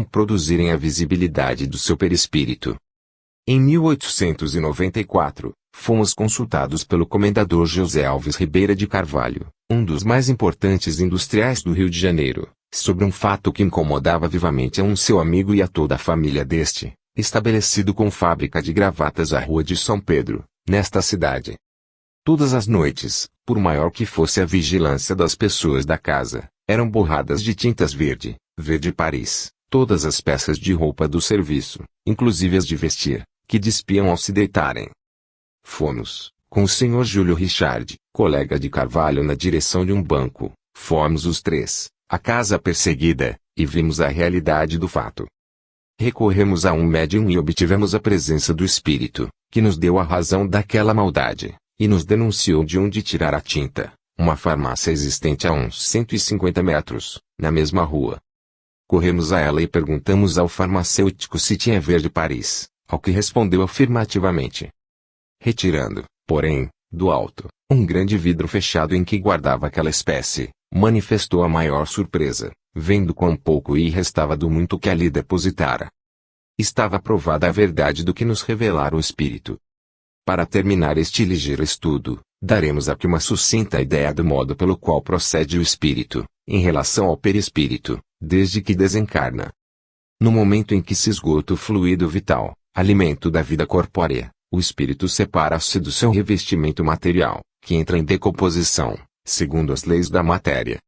produzirem a visibilidade do seu perispírito. Em 1894, fomos consultados pelo comendador José Alves Ribeira de Carvalho, um dos mais importantes industriais do Rio de Janeiro, sobre um fato que incomodava vivamente a seu amigo e a toda a família deste, estabelecido com fábrica de gravatas à Rua de São Pedro, nesta cidade. Todas as noites, por maior que fosse a vigilância das pessoas da casa, eram borradas de tintas verde Paris, todas as peças de roupa do serviço, inclusive as de vestir, que despiam ao se deitarem. Fomos, com o Sr. Júlio Richard, colega de Carvalho na direção de um banco, fomos os três, à casa perseguida, e vimos a realidade do fato. Recorremos a um médium e obtivemos a presença do espírito, que nos deu a razão daquela maldade, e nos denunciou de onde tirar a tinta, uma farmácia existente a uns 150 metros, na mesma rua. Corremos a ela e perguntamos ao farmacêutico se tinha verde Paris, ao que respondeu afirmativamente. Retirando, porém, do alto, um grande vidro fechado em que guardava aquela espécie, manifestou a maior surpresa, vendo quão pouco lhe restava do muito que ali depositara. Estava provada a verdade do que nos revelara o espírito. Para terminar este ligeiro estudo, daremos aqui uma sucinta ideia do modo pelo qual procede o espírito, em relação ao perispírito, desde que desencarna. No momento em que se esgota o fluido vital, alimento da vida corpórea, o espírito separa-se do seu revestimento material, que entra em decomposição, segundo as leis da matéria.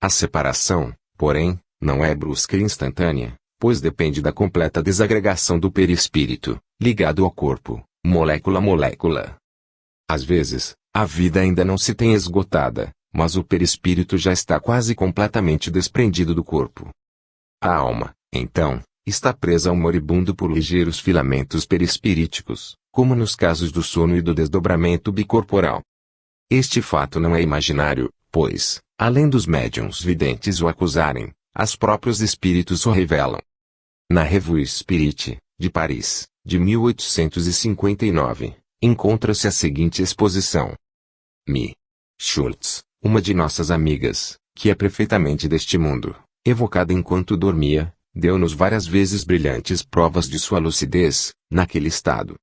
A separação, porém, não é brusca e instantânea, pois depende da completa desagregação do perispírito, ligado ao corpo, molécula a molécula. Às vezes, a vida ainda não se tem esgotada, mas o perispírito já está quase completamente desprendido do corpo. A alma, então, está presa ao moribundo por ligeiros filamentos perispiríticos, como nos casos do sono e do desdobramento bicorporal. Este fato não é imaginário, pois, além dos médiuns videntes o acusarem, os próprios espíritos o revelam. Na Revue Spirit, de Paris, de 1859, encontra-se a seguinte exposição. Mi. Schultz, uma de nossas amigas, que é perfeitamente deste mundo, evocada enquanto dormia, deu-nos várias vezes brilhantes provas de sua lucidez, naquele estado.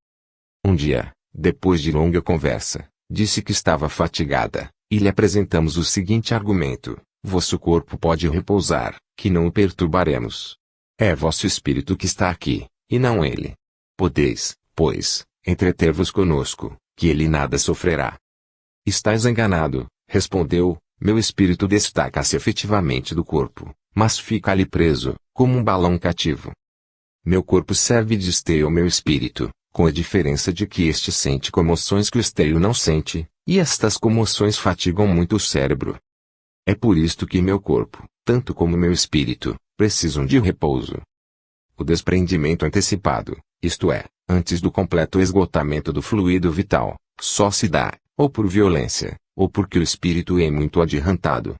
Um dia, depois de longa conversa, disse que estava fatigada, e lhe apresentamos o seguinte argumento: vosso corpo pode repousar, que não o perturbaremos. É vosso espírito que está aqui, e não ele. Podeis, pois, entreter-vos conosco, que ele nada sofrerá. Estais enganado, respondeu, meu espírito destaca-se efetivamente do corpo, mas fica ali preso, como um balão cativo. Meu corpo serve de esteio ao meu espírito, com a diferença de que este sente comoções que o esteio não sente, e estas comoções fatigam muito o cérebro. É por isto que meu corpo, tanto como meu espírito, precisam de repouso. O desprendimento antecipado, isto é, antes do completo esgotamento do fluido vital, só se dá, ou por violência, ou porque o espírito é muito adiantado.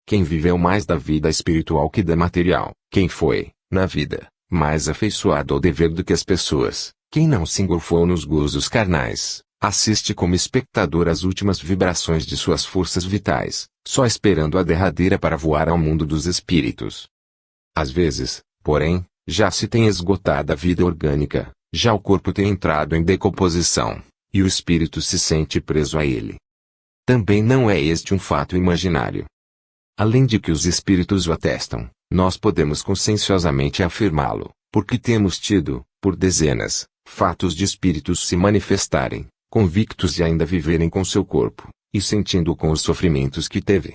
Quem viveu mais da vida espiritual que da material, quem foi, na vida, mais afeiçoado ao dever do que as pessoas, quem não se engolfou nos gozos carnais, assiste como espectador às últimas vibrações de suas forças vitais, só esperando a derradeira para voar ao mundo dos espíritos. Às vezes, porém, já se tem esgotado a vida orgânica, já o corpo tem entrado em decomposição, e o espírito se sente preso a ele. Também não é este um fato imaginário. Além de que os espíritos o atestam, nós podemos conscienciosamente afirmá-lo, porque temos tido, por dezenas, fatos de espíritos se manifestarem, convictos de ainda viverem com seu corpo, e sentindo com os sofrimentos que teve.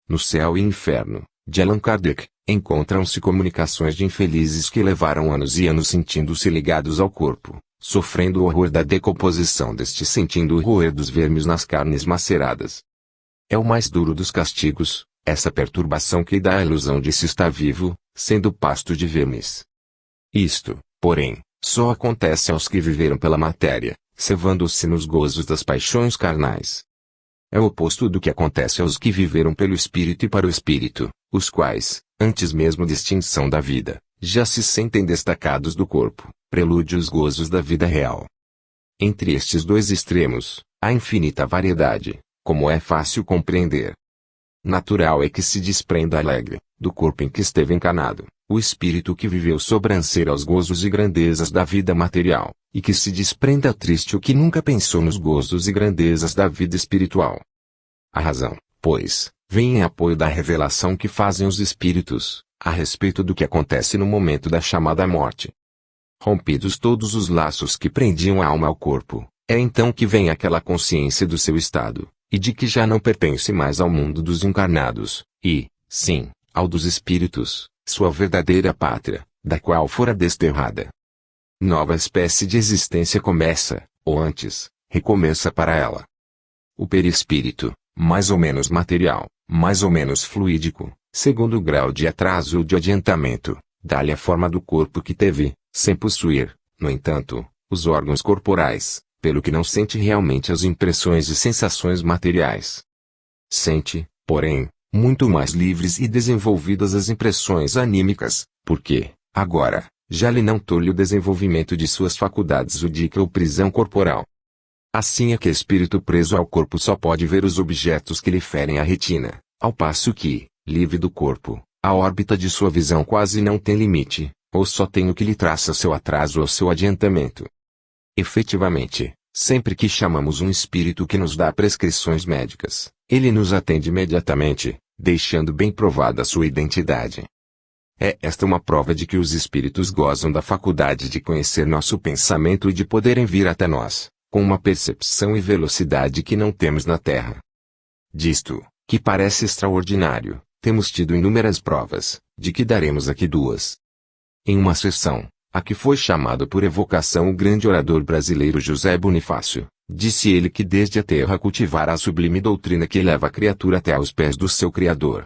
No Céu e Inferno, de Allan Kardec, encontram-se comunicações de infelizes que levaram anos e anos sentindo-se ligados ao corpo, sofrendo o horror da decomposição deste, sentindo o roer dos vermes nas carnes maceradas. É o mais duro dos castigos, essa perturbação que dá a ilusão de se estar vivo, sendo pasto de vermes. Isto, porém, só acontece aos que viveram pela matéria, cevando-se nos gozos das paixões carnais. É o oposto do que acontece aos que viveram pelo espírito e para o espírito, os quais, antes mesmo da extinção da vida, já se sentem destacados do corpo, prelúdio aos gozos da vida real. Entre estes dois extremos, há infinita variedade, como é fácil compreender. Natural é que se desprenda alegre, do corpo em que esteve encarnado, o espírito que viveu sobranceira aos gozos e grandezas da vida material, e que se desprenda triste o que nunca pensou nos gozos e grandezas da vida espiritual. A razão, pois, vem em apoio da revelação que fazem os espíritos, a respeito do que acontece no momento da chamada morte. Rompidos todos os laços que prendiam a alma ao corpo, é então que vem aquela consciência do seu estado, e de que já não pertence mais ao mundo dos encarnados, e, sim, ao dos espíritos, sua verdadeira pátria, da qual fora desterrada. Nova espécie de existência começa, ou antes, recomeça para ela. O perispírito, mais ou menos material, mais ou menos fluídico, segundo o grau de atraso ou de adiantamento, dá-lhe a forma do corpo que teve, sem possuir, no entanto, os órgãos corporais, pelo que não sente realmente as impressões e sensações materiais. Sente, porém, muito mais livres e desenvolvidas as impressões anímicas, porque, agora, já lhe não tolhe o desenvolvimento de suas faculdades judica ou prisão corporal. Assim é que espírito preso ao corpo só pode ver os objetos que lhe ferem a retina, ao passo que, livre do corpo, a órbita de sua visão quase não tem limite, ou só tem o que lhe traça seu atraso ou seu adiantamento. Efetivamente, sempre que chamamos um espírito que nos dá prescrições médicas, ele nos atende imediatamente, deixando bem provada sua identidade. É esta uma prova de que os espíritos gozam da faculdade de conhecer nosso pensamento e de poderem vir até nós, com uma percepção e velocidade que não temos na Terra. Disto, que parece extraordinário, temos tido inúmeras provas, de que daremos aqui duas. Em uma sessão, a que foi chamado por evocação o grande orador brasileiro José Bonifácio, disse ele que desde a terra cultivara a sublime doutrina que eleva a criatura até aos pés do seu Criador.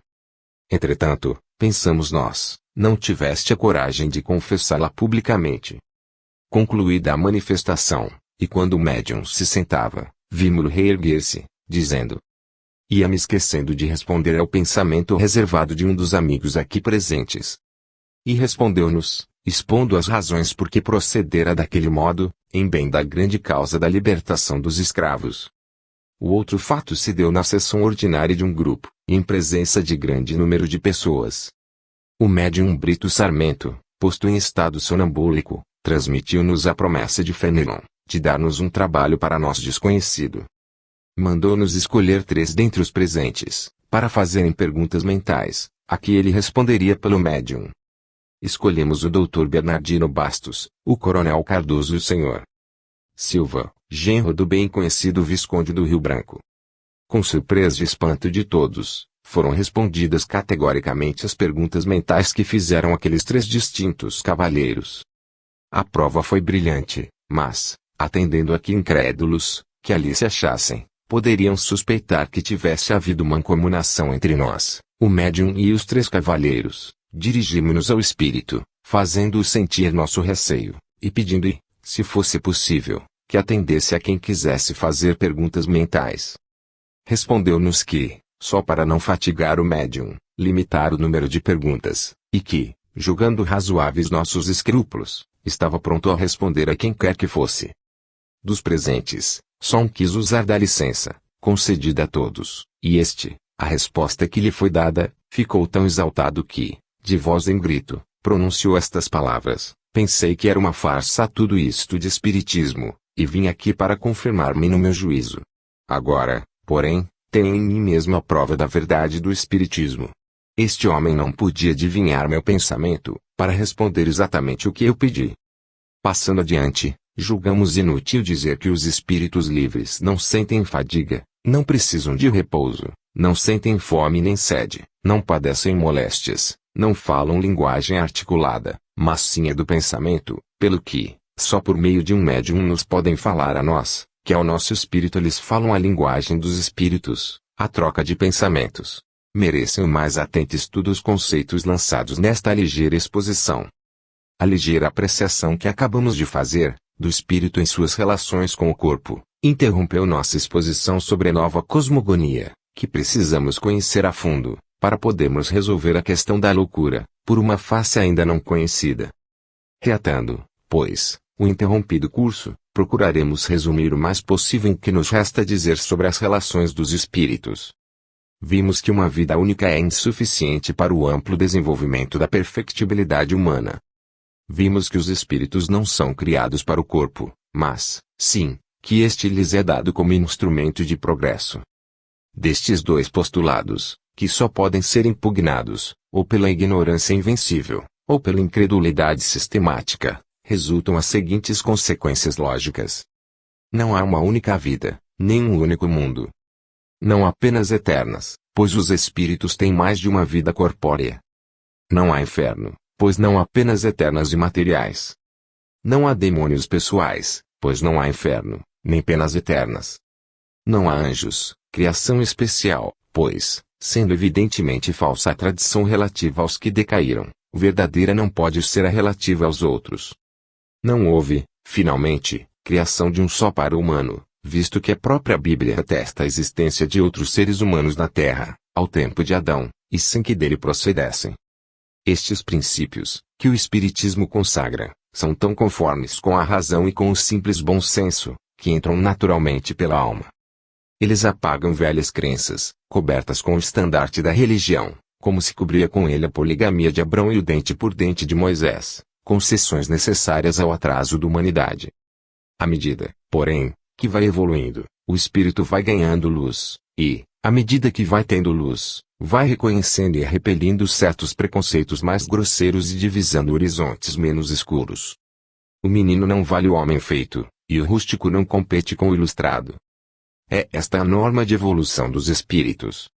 Entretanto, pensamos nós, não tiveste a coragem de confessá-la publicamente. Concluída a manifestação, e quando o médium se sentava, vimos-lo reerguer-se, dizendo: ia-me esquecendo de responder ao pensamento reservado de um dos amigos aqui presentes. E respondeu-nos, expondo as razões por que procedera daquele modo, em bem da grande causa da libertação dos escravos. O outro fato se deu na sessão ordinária de um grupo, em presença de grande número de pessoas. O médium Brito Sarmento, posto em estado sonambúlico, transmitiu-nos a promessa de Fenelon, de dar-nos um trabalho para nós desconhecido. Mandou-nos escolher 3 dentre os presentes, para fazerem perguntas mentais, a que ele responderia pelo médium. Escolhemos o Dr. Bernardino Bastos, o Coronel Cardoso e o Sr. Silva, genro do bem conhecido Visconde do Rio Branco. Com surpresa e espanto de todos, foram respondidas categoricamente as perguntas mentais que fizeram aqueles 3 distintos cavalheiros. A prova foi brilhante, mas, atendendo a que incrédulos, que ali se achassem, poderiam suspeitar que tivesse havido mancomunação entre nós, o médium e os 3 cavalheiros, dirigimos-nos ao espírito, fazendo-o sentir nosso receio, e pedindo-lhe, se fosse possível, que atendesse a quem quisesse fazer perguntas mentais. Respondeu-nos que, só para não fatigar o médium, limitar o número de perguntas, e que, julgando razoáveis nossos escrúpulos, estava pronto a responder a quem quer que fosse. Dos presentes, só um quis usar da licença, concedida a todos, e este, a resposta que lhe foi dada, ficou tão exaltado que, de voz em grito, pronunciou estas palavras: pensei que era uma farsa tudo isto de espiritismo, e vim aqui para confirmar-me no meu juízo. Agora, porém, tenho em mim mesmo a prova da verdade do espiritismo. Este homem não podia adivinhar meu pensamento, para responder exatamente o que eu pedi. Passando adiante, julgamos inútil dizer que os espíritos livres não sentem fadiga, não precisam de repouso, não sentem fome nem sede, não padecem moléstias, não falam linguagem articulada, mas sim é do pensamento, pelo que, só por meio de um médium nos podem falar a nós, que ao nosso espírito eles falam a linguagem dos espíritos, a troca de pensamentos. Merecem o mais atento estudo os conceitos lançados nesta ligeira exposição. A ligeira apreciação que acabamos de fazer, do espírito em suas relações com o corpo, interrompeu nossa exposição sobre a nova cosmogonia, que precisamos conhecer a fundo, para podermos resolver a questão da loucura, por uma face ainda não conhecida. Reatando, pois, o interrompido curso, procuraremos resumir o mais possível em que nos resta dizer sobre as relações dos espíritos. Vimos que uma vida única é insuficiente para o amplo desenvolvimento da perfectibilidade humana. Vimos que os espíritos não são criados para o corpo, mas, sim, que este lhes é dado como instrumento de progresso. Destes dois postulados, que só podem ser impugnados, ou pela ignorância invencível, ou pela incredulidade sistemática, resultam as seguintes consequências lógicas. Não há uma única vida, nem um único mundo. Não apenas eternas, pois os espíritos têm mais de uma vida corpórea. Não há inferno, pois não apenas eternas e materiais. Não há demônios pessoais, pois não há inferno, nem penas eternas. Não há anjos, criação especial, pois, sendo evidentemente falsa a tradição relativa aos que decaíram, verdadeira não pode ser a relativa aos outros. Não houve, finalmente, criação de um só par humano, visto que a própria Bíblia atesta a existência de outros seres humanos na Terra, ao tempo de Adão, e sem que dele procedessem. Estes princípios, que o Espiritismo consagra, são tão conformes com a razão e com o simples bom senso, que entram naturalmente pela alma. Eles apagam velhas crenças, cobertas com o estandarte da religião, como se cobria com ele a poligamia de Abrão e o dente por dente de Moisés, concessões necessárias ao atraso da humanidade. À medida, porém, que vai evoluindo, o espírito vai ganhando luz, e, à medida que vai tendo luz, vai reconhecendo e repelindo certos preconceitos mais grosseiros e divisando horizontes menos escuros. O menino não vale o homem feito, e o rústico não compete com o ilustrado. É esta a norma de evolução dos espíritos.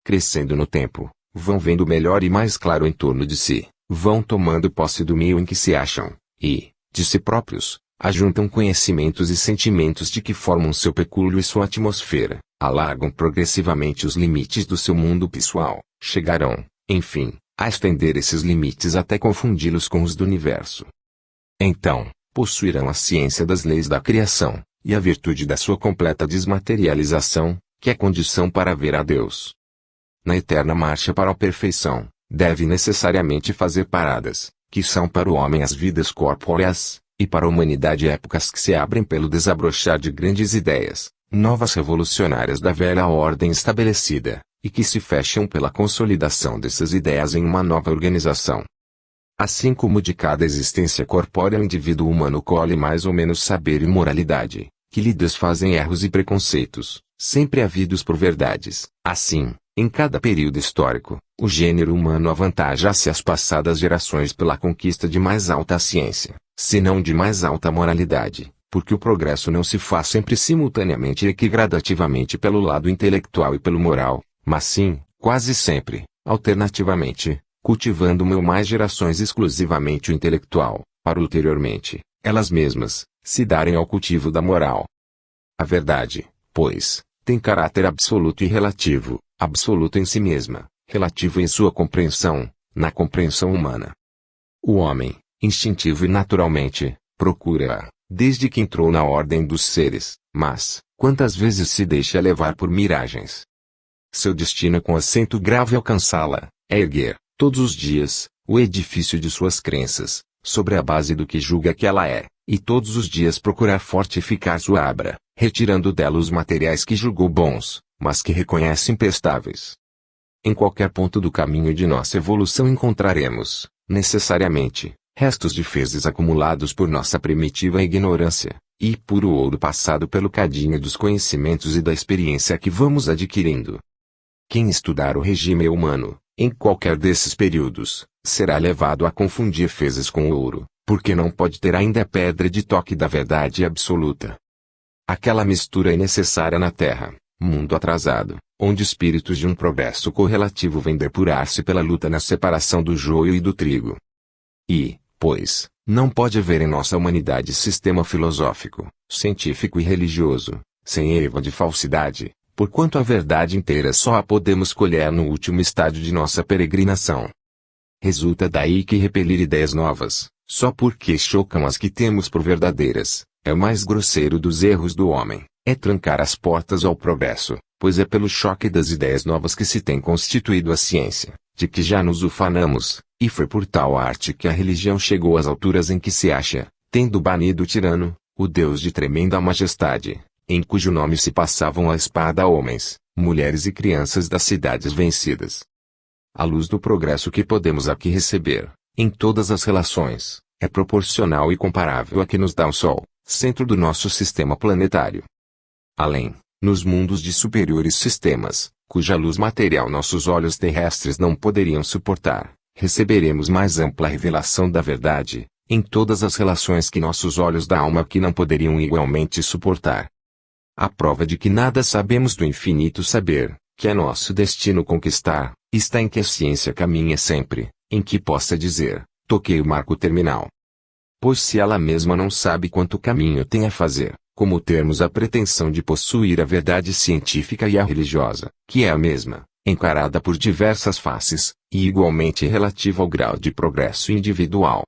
Crescendo no tempo, vão vendo melhor e mais claro em torno de si, vão tomando posse do meio em que se acham, e, de si próprios, ajuntam conhecimentos e sentimentos de que formam seu pecúlio e sua atmosfera, alargam progressivamente os limites do seu mundo pessoal, chegarão, enfim, a estender esses limites até confundi-los com os do universo. Então, possuirão a ciência das leis da criação, e a virtude da sua completa desmaterialização, que é condição para ver a Deus. Na eterna marcha para a perfeição, deve necessariamente fazer paradas, que são para o homem as vidas corpóreas, e para a humanidade épocas que se abrem pelo desabrochar de grandes ideias, novas revolucionárias da velha ordem estabelecida, e que se fecham pela consolidação dessas ideias em uma nova organização. Assim como de cada existência corpórea o indivíduo humano colhe mais ou menos saber e moralidade, que lhe desfazem erros e preconceitos, sempre havidos por verdades, assim, em cada período histórico, o gênero humano avantaja-se às passadas gerações pela conquista de mais alta ciência, se não de mais alta moralidade, porque o progresso não se faz sempre simultaneamente e equigradativamente pelo lado intelectual e pelo moral, mas sim, quase sempre, alternativamente, cultivando uma ou mais gerações exclusivamente o intelectual, para ulteriormente, elas mesmas, se darem ao cultivo da moral. A verdade, pois, tem caráter absoluto e relativo, absoluto em si mesma, relativo em sua compreensão, na compreensão humana. O homem, instintivo e naturalmente, procura-a, desde que entrou na ordem dos seres, mas, quantas vezes se deixa levar por miragens? Seu destino com acento grave alcançá-la, é erguer, todos os dias, o edifício de suas crenças, sobre a base do que julga que ela é, e todos os dias procurar fortificar sua abra, retirando dela os materiais que julgou bons, mas que reconhece imprestáveis. Em qualquer ponto do caminho de nossa evolução encontraremos, necessariamente, restos de fezes acumulados por nossa primitiva ignorância, e puro ouro passado pelo cadinho dos conhecimentos e da experiência que vamos adquirindo. Quem estudar o regime humano, em qualquer desses períodos, será levado a confundir fezes com ouro, porque não pode ter ainda a pedra de toque da verdade absoluta. Aquela mistura é necessária na Terra, mundo atrasado, onde espíritos de um progresso correlativo vêm depurar-se pela luta na separação do joio e do trigo. E, pois, não pode haver em nossa humanidade sistema filosófico, científico e religioso, sem eiva de falsidade, porquanto a verdade inteira só a podemos colher no último estádio de nossa peregrinação. Resulta daí que repelir ideias novas, só porque chocam as que temos por verdadeiras, é o mais grosseiro dos erros do homem, é trancar as portas ao progresso, pois é pelo choque das ideias novas que se tem constituído a ciência, de que já nos ufanamos, e foi por tal arte que a religião chegou às alturas em que se acha, tendo banido o tirano, o Deus de tremenda majestade, em cujo nome se passavam a espada homens, mulheres e crianças das cidades vencidas. A luz do progresso que podemos aqui receber, em todas as relações, é proporcional e comparável à que nos dá o Sol, centro do nosso sistema planetário. Além, nos mundos de superiores sistemas, cuja luz material nossos olhos terrestres não poderiam suportar, receberemos mais ampla revelação da verdade, em todas as relações que nossos olhos da alma aqui não poderiam igualmente suportar. A prova de que nada sabemos do infinito saber, que é nosso destino conquistar, está em que a ciência caminha sempre, em que possa dizer, toquei o marco terminal. Pois se ela mesma não sabe quanto caminho tem a fazer, como termos a pretensão de possuir a verdade científica e a religiosa, que é a mesma, encarada por diversas faces, e igualmente relativa ao grau de progresso individual.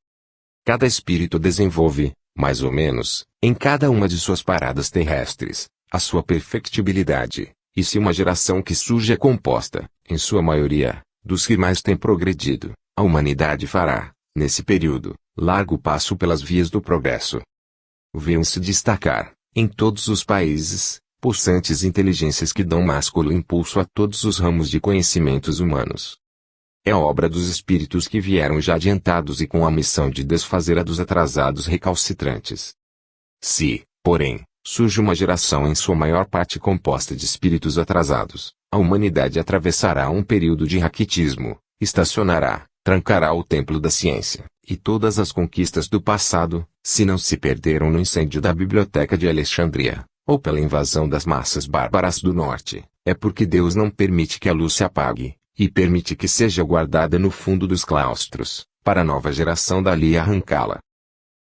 Cada espírito desenvolve, mais ou menos, em cada uma de suas paradas terrestres, a sua perfectibilidade, e se uma geração que surge é composta, em sua maioria, dos que mais têm progredido, a humanidade fará, nesse período, largo passo pelas vias do progresso. Vêem-se destacar, em todos os países, possantes inteligências que dão másculo impulso a todos os ramos de conhecimentos humanos. É obra dos espíritos que vieram já adiantados e com a missão de desfazer a dos atrasados recalcitrantes. Se, porém, surge uma geração em sua maior parte composta de espíritos atrasados, a humanidade atravessará um período de raquitismo, estacionará, trancará o templo da ciência, e todas as conquistas do passado, se não se perderam no incêndio da Biblioteca de Alexandria, ou pela invasão das massas bárbaras do norte, é porque Deus não permite que a luz se apague, e permite que seja guardada no fundo dos claustros, para a nova geração dali arrancá-la.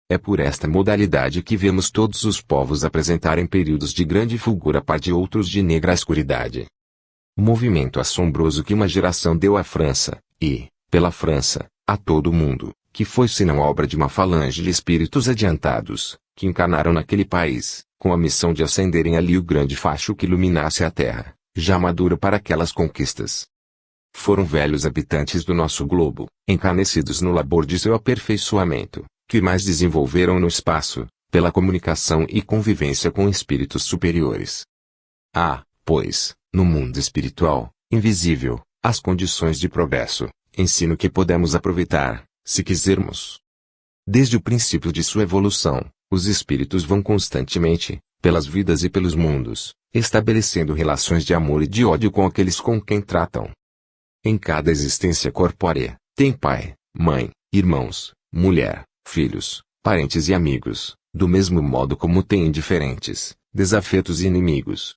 É por esta modalidade que vemos todos os povos apresentarem períodos de grande fulgor a par de outros de negra escuridade. O movimento assombroso que uma geração deu à França, e, pela França, a todo o mundo, que foi senão obra de uma falange de espíritos adiantados, que encarnaram naquele país, com a missão de acenderem ali o grande facho que iluminasse a terra, já madura para aquelas conquistas. Foram velhos habitantes do nosso globo, encarnecidos no labor de seu aperfeiçoamento, que mais desenvolveram no espaço, pela comunicação e convivência com espíritos superiores. Há, pois, no mundo espiritual, invisível, as condições de progresso, ensino que podemos aproveitar, se quisermos. Desde o princípio de sua evolução, os espíritos vão constantemente, pelas vidas e pelos mundos, estabelecendo relações de amor e de ódio com aqueles com quem tratam. Em cada existência corpórea, tem pai, mãe, irmãos, mulher, filhos, parentes e amigos, do mesmo modo como tem indiferentes, desafetos e inimigos.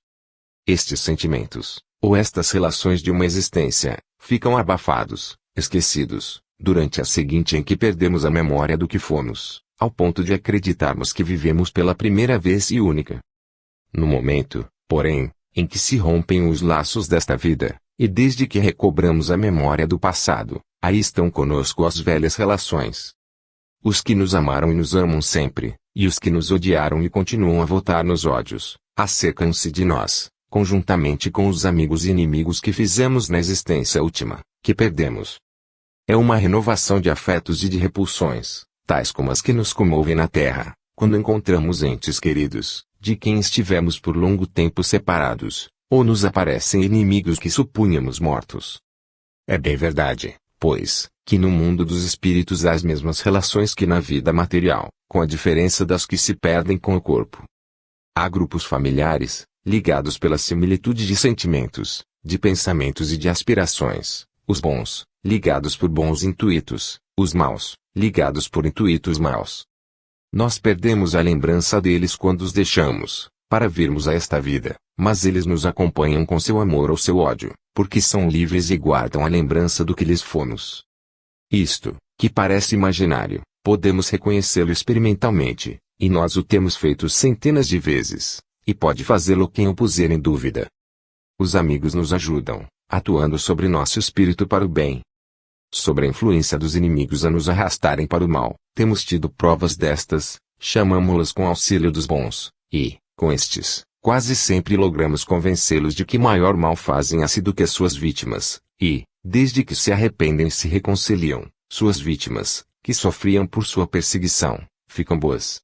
Estes sentimentos, ou estas relações de uma existência, ficam abafados, esquecidos, durante a seguinte em que perdemos a memória do que fomos, ao ponto de acreditarmos que vivemos pela primeira vez e única. No momento, porém, em que se rompem os laços desta vida, e desde que recobramos a memória do passado, aí estão conosco as velhas relações. Os que nos amaram e nos amam sempre, e os que nos odiaram e continuam a votar nos ódios, acercam-se de nós, conjuntamente com os amigos e inimigos que fizemos na existência última, que perdemos. É uma renovação de afetos e de repulsões, tais como as que nos comovem na terra, quando encontramos entes queridos, de quem estivemos por longo tempo separados, ou nos aparecem inimigos que supunhamos mortos. É bem verdade, pois, que no mundo dos espíritos há as mesmas relações que na vida material, com a diferença das que se perdem com o corpo. Há grupos familiares, ligados pela similitude de sentimentos, de pensamentos e de aspirações, os bons, ligados por bons intuitos, os maus, ligados por intuitos maus. Nós perdemos a lembrança deles quando os deixamos, para virmos a esta vida, mas eles nos acompanham com seu amor ou seu ódio, porque são livres e guardam a lembrança do que lhes fomos. Isto, que parece imaginário, podemos reconhecê-lo experimentalmente, e nós o temos feito centenas de vezes, e pode fazê-lo quem o puser em dúvida. Os amigos nos ajudam, atuando sobre nosso espírito para o bem. Sobre a influência dos inimigos a nos arrastarem para o mal, temos tido provas destas, chamamo-las com auxílio dos bons, e, com estes, quase sempre logramos convencê-los de que maior mal fazem a si do que as suas vítimas, e, desde que se arrependem e se reconciliam, suas vítimas, que sofriam por sua perseguição, ficam boas.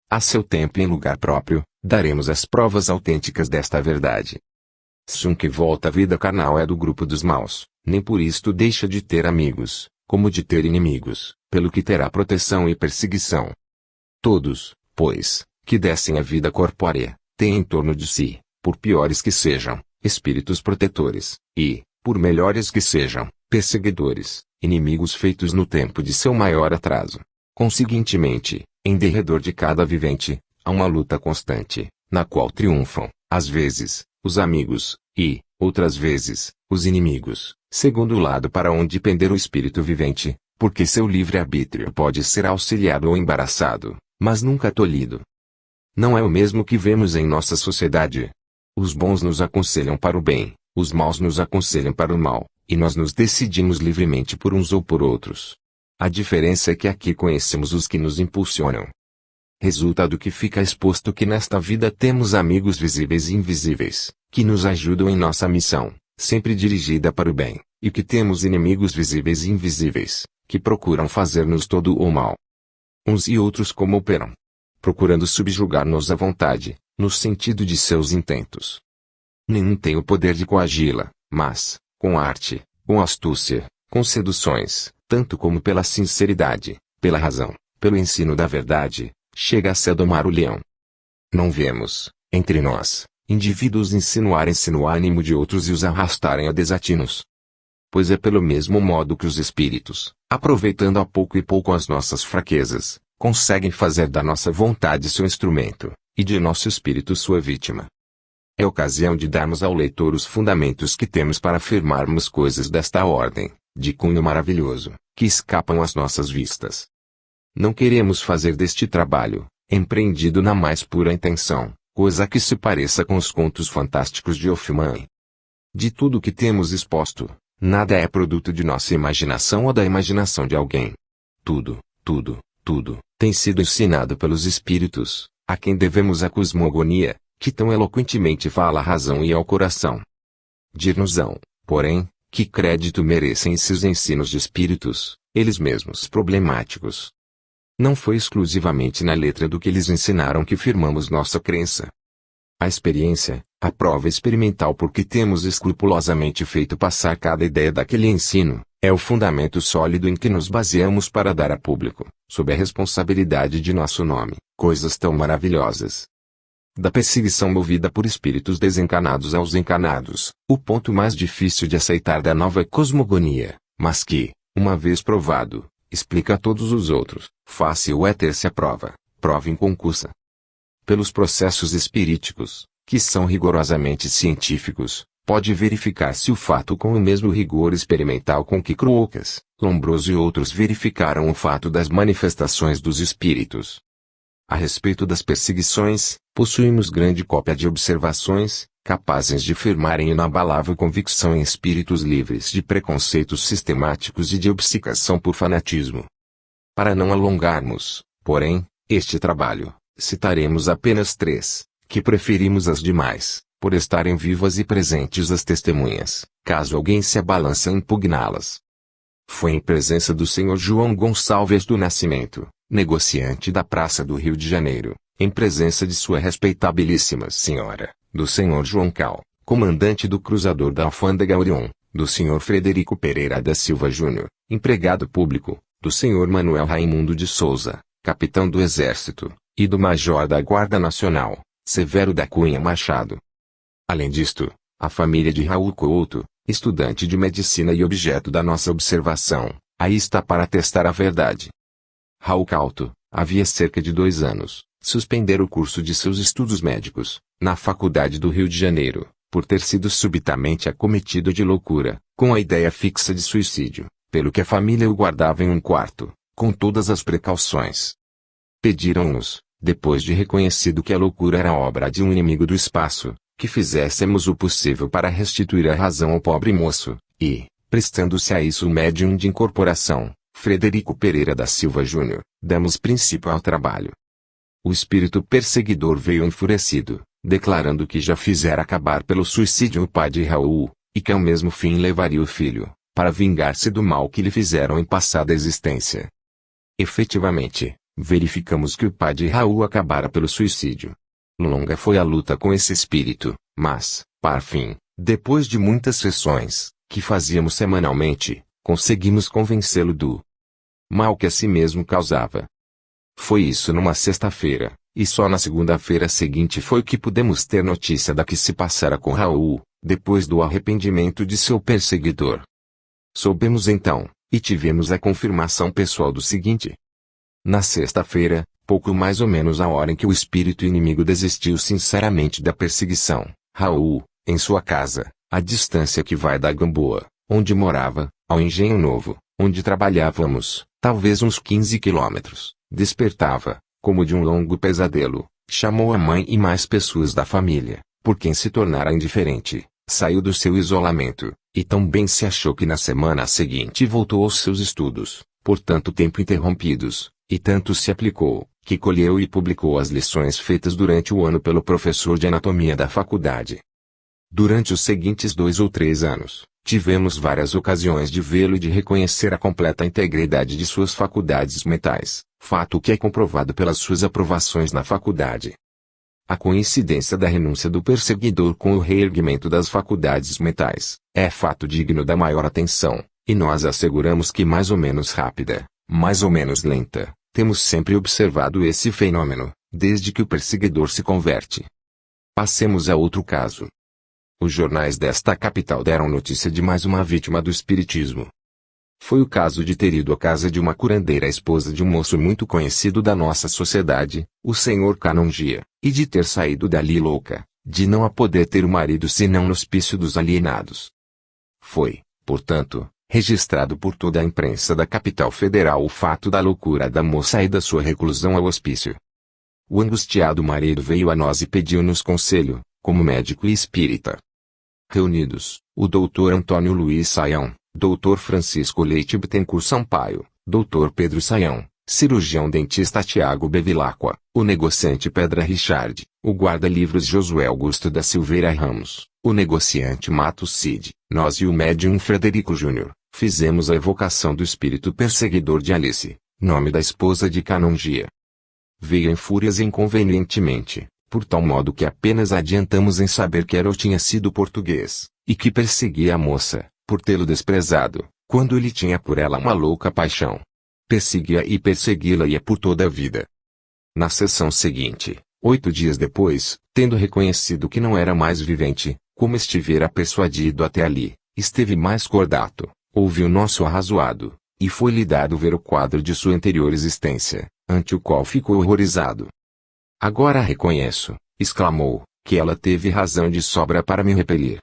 A seu tempo e em lugar próprio, daremos as provas autênticas desta verdade. Se um que volta à vida carnal é do grupo dos maus, nem por isto deixa de ter amigos, como de ter inimigos, pelo que terá proteção e perseguição. Todos, pois, que descem à vida corpórea, têm em torno de si, por piores que sejam, espíritos protetores, e, por melhores que sejam, perseguidores, inimigos feitos no tempo de seu maior atraso. Conseguintemente, em derredor de cada vivente, há uma luta constante, na qual triunfam, às vezes, os amigos, e, outras vezes, os inimigos, segundo o lado para onde pender o espírito vivente, porque seu livre-arbítrio pode ser auxiliado ou embaraçado, mas nunca tolhido. Não é o mesmo que vemos em nossa sociedade. Os bons nos aconselham para o bem, os maus nos aconselham para o mal, e nós nos decidimos livremente por uns ou por outros. A diferença é que aqui conhecemos os que nos impulsionam. Resulta do que fica exposto que nesta vida temos amigos visíveis e invisíveis, que nos ajudam em nossa missão, sempre dirigida para o bem, e que temos inimigos visíveis e invisíveis, que procuram fazer-nos todo o mal. Uns e outros como operam, procurando subjugar-nos à vontade, no sentido de seus intentos. Nenhum tem o poder de coagi-la, mas, com arte, com astúcia, com seduções, tanto como pela sinceridade, pela razão, pelo ensino da verdade, chega-se a domar o leão. Não vemos, entre nós, indivíduos insinuarem-se no ânimo de outros e os arrastarem a desatinos. Pois é pelo mesmo modo que os espíritos, aproveitando a pouco e pouco as nossas fraquezas, conseguem fazer da nossa vontade seu instrumento, e de nosso espírito sua vítima. É ocasião de darmos ao leitor os fundamentos que temos para afirmarmos coisas desta ordem, de cunho maravilhoso, que escapam às nossas vistas. Não queremos fazer deste trabalho, empreendido na mais pura intenção, coisa que se pareça com os contos fantásticos de Hoffmann. De tudo que temos exposto, nada é produto de nossa imaginação ou da imaginação de alguém. Tudo, tem sido ensinado pelos espíritos, a quem devemos a cosmogonia, que tão eloquentemente fala à razão e ao coração. Dir-nos-ão, porém, que crédito merecem esses ensinos de espíritos, eles mesmos problemáticos. Não foi exclusivamente na letra do que eles ensinaram que firmamos nossa crença. A experiência, a prova experimental por que temos escrupulosamente feito passar cada ideia daquele ensino, é o fundamento sólido em que nos baseamos para dar a público, sob a responsabilidade de nosso nome, coisas tão maravilhosas. Da perseguição movida por espíritos desencanados aos encanados, o ponto mais difícil de aceitar da nova cosmogonia, mas que, uma vez provado, explica a todos os outros, fácil é ter-se a prova inconclusa. Pelos processos espiríticos, que são rigorosamente científicos, pode verificar-se o fato com o mesmo rigor experimental com que Croocas, Lombroso e outros verificaram o fato das manifestações dos espíritos. A respeito das perseguições, possuímos grande cópia de observações, capazes de firmarem inabalável convicção em espíritos livres de preconceitos sistemáticos e de obcecação por fanatismo. Para não alongarmos, porém, este trabalho, citaremos apenas 3, que preferimos as demais, por estarem vivas e presentes as testemunhas, caso alguém se abalance a impugná-las. Foi em presença do Sr. João Gonçalves do Nascimento, negociante da Praça do Rio de Janeiro, em presença de sua respeitabilíssima senhora, do Sr. João Cal, comandante do cruzador da Alfândega Orion, do Sr. Frederico Pereira da Silva Júnior, empregado público, do Sr. Manuel Raimundo de Souza, capitão do Exército, e do Major da Guarda Nacional, Severo da Cunha Machado. Além disto, a família de Raul Couto, estudante de medicina e objeto da nossa observação, aí está para atestar a verdade. Raul Couto, havia cerca de 2 anos, suspendera o curso de seus estudos médicos, na Faculdade do Rio de Janeiro, por ter sido subitamente acometido de loucura, com a ideia fixa de suicídio, pelo que a família o guardava em um quarto, com todas as precauções. Pediram-nos, depois de reconhecido que a loucura era obra de um inimigo do espaço, que fizéssemos o possível para restituir a razão ao pobre moço, e, prestando-se a isso o médium de incorporação, Frederico Pereira da Silva Júnior, damos princípio ao trabalho. O espírito perseguidor veio enfurecido, declarando que já fizera acabar pelo suicídio o pai de Raul, e que ao mesmo fim levaria o filho, para vingar-se do mal que lhe fizeram em passada existência. Efetivamente, verificamos que o pai de Raul acabara pelo suicídio. Longa foi a luta com esse espírito, mas, par fim, Depois de muitas sessões, que fazíamos semanalmente, conseguimos convencê-lo do mal que a si mesmo causava. Foi isso numa sexta-feira, e só na segunda-feira seguinte foi que pudemos ter notícia da que se passara com Raul, depois do arrependimento de seu perseguidor. Soubemos então, e tivemos a confirmação pessoal do seguinte. Na sexta-feira, pouco mais ou menos a hora em que o espírito inimigo desistiu sinceramente da perseguição, Raul, em sua casa, a distância que vai da Gamboa, onde morava, ao Engenho Novo, onde trabalhávamos, talvez uns 15 quilômetros, despertava, como de um longo pesadelo, chamou a mãe e mais pessoas da família, por quem se tornara indiferente, saiu do seu isolamento, e tão bem se achou que na semana seguinte voltou aos seus estudos, por tanto tempo interrompidos, e tanto se aplicou, que colheu e publicou as lições feitas durante o ano pelo professor de anatomia da faculdade. Durante os seguintes 2 ou 3 anos, tivemos várias ocasiões de vê-lo e de reconhecer a completa integridade de suas faculdades mentais, fato que é comprovado pelas suas aprovações na faculdade. A coincidência da renúncia do perseguidor com o reerguimento das faculdades mentais, é fato digno da maior atenção, e nós asseguramos que mais ou menos rápida, mais ou menos lenta, temos sempre observado esse fenômeno, desde que o perseguidor se converte. Passemos a outro caso. Os jornais desta capital deram notícia de mais uma vítima do espiritismo. Foi o caso de ter ido à casa de uma curandeira esposa de um moço muito conhecido da nossa sociedade, o senhor Canongia, e de ter saído dali louca, de não a poder ter o marido senão no hospício dos alienados. Foi, portanto, registrado por toda a imprensa da capital federal o fato da loucura da moça e da sua reclusão ao hospício. O angustiado marido veio a nós e pediu-nos conselho, como médico e espírita. Reunidos, o Dr. Antônio Luiz Saião, Dr. Francisco Leite Bittencourt Sampaio, Dr. Pedro Saião, cirurgião dentista Tiago Bevilacqua, o negociante Pedra Richard, o guarda-livros Josué Augusto da Silveira Ramos, o negociante Matos Cid, nós e o médium Frederico Júnior, fizemos a evocação do espírito perseguidor de Alice, nome da esposa de Canongia. Veio em fúrias inconvenientemente, por tal modo que apenas adiantamos em saber que era ou tinha sido português, e que perseguia a moça, por tê-lo desprezado, quando ele tinha por ela uma louca paixão. Perseguia e persegui-la-ia por toda a vida. Na sessão seguinte, 8 dias depois, tendo reconhecido que não era mais vivente, como estivera persuadido até ali, esteve mais cordato, ouviu nosso arrazoado, e foi-lhe dado ver o quadro de sua anterior existência, ante o qual ficou horrorizado. Agora reconheço, exclamou, que ela teve razão de sobra para me repelir.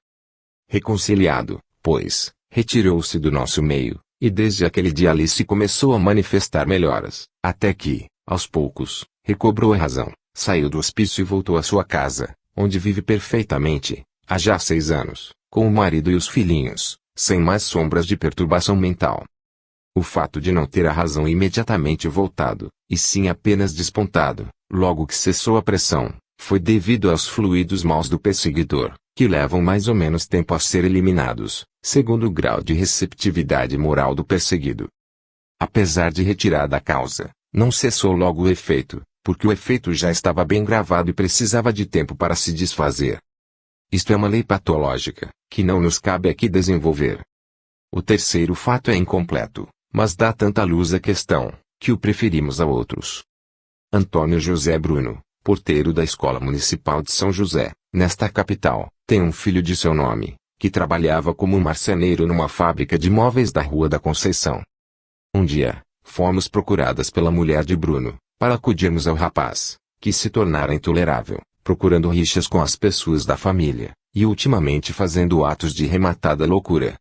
Reconciliado, pois, retirou-se do nosso meio, e desde aquele dia Alice começou a manifestar melhoras, até que, aos poucos, recobrou a razão, saiu do hospício e voltou à sua casa, onde vive perfeitamente, há já 6 anos, com o marido e os filhinhos, sem mais sombras de perturbação mental. O fato de não ter a razão imediatamente voltado, e sim apenas despontado, logo que cessou a pressão, foi devido aos fluidos maus do perseguidor, que levam mais ou menos tempo a ser eliminados, segundo o grau de receptividade moral do perseguido. Apesar de retirada a causa, não cessou logo o efeito, porque o efeito já estava bem gravado e precisava de tempo para se desfazer. Isto é uma lei patológica, que não nos cabe aqui desenvolver. O terceiro fato é incompleto, mas dá tanta luz à questão, que o preferimos a outros. Antônio José Bruno, porteiro da Escola Municipal de São José, nesta capital, tem um filho de seu nome, que trabalhava como marceneiro numa fábrica de móveis da Rua da Conceição. Um dia, fomos procuradas pela mulher de Bruno, para acudirmos ao rapaz, que se tornara intolerável, procurando rixas com as pessoas da família, e ultimamente fazendo atos de rematada loucura.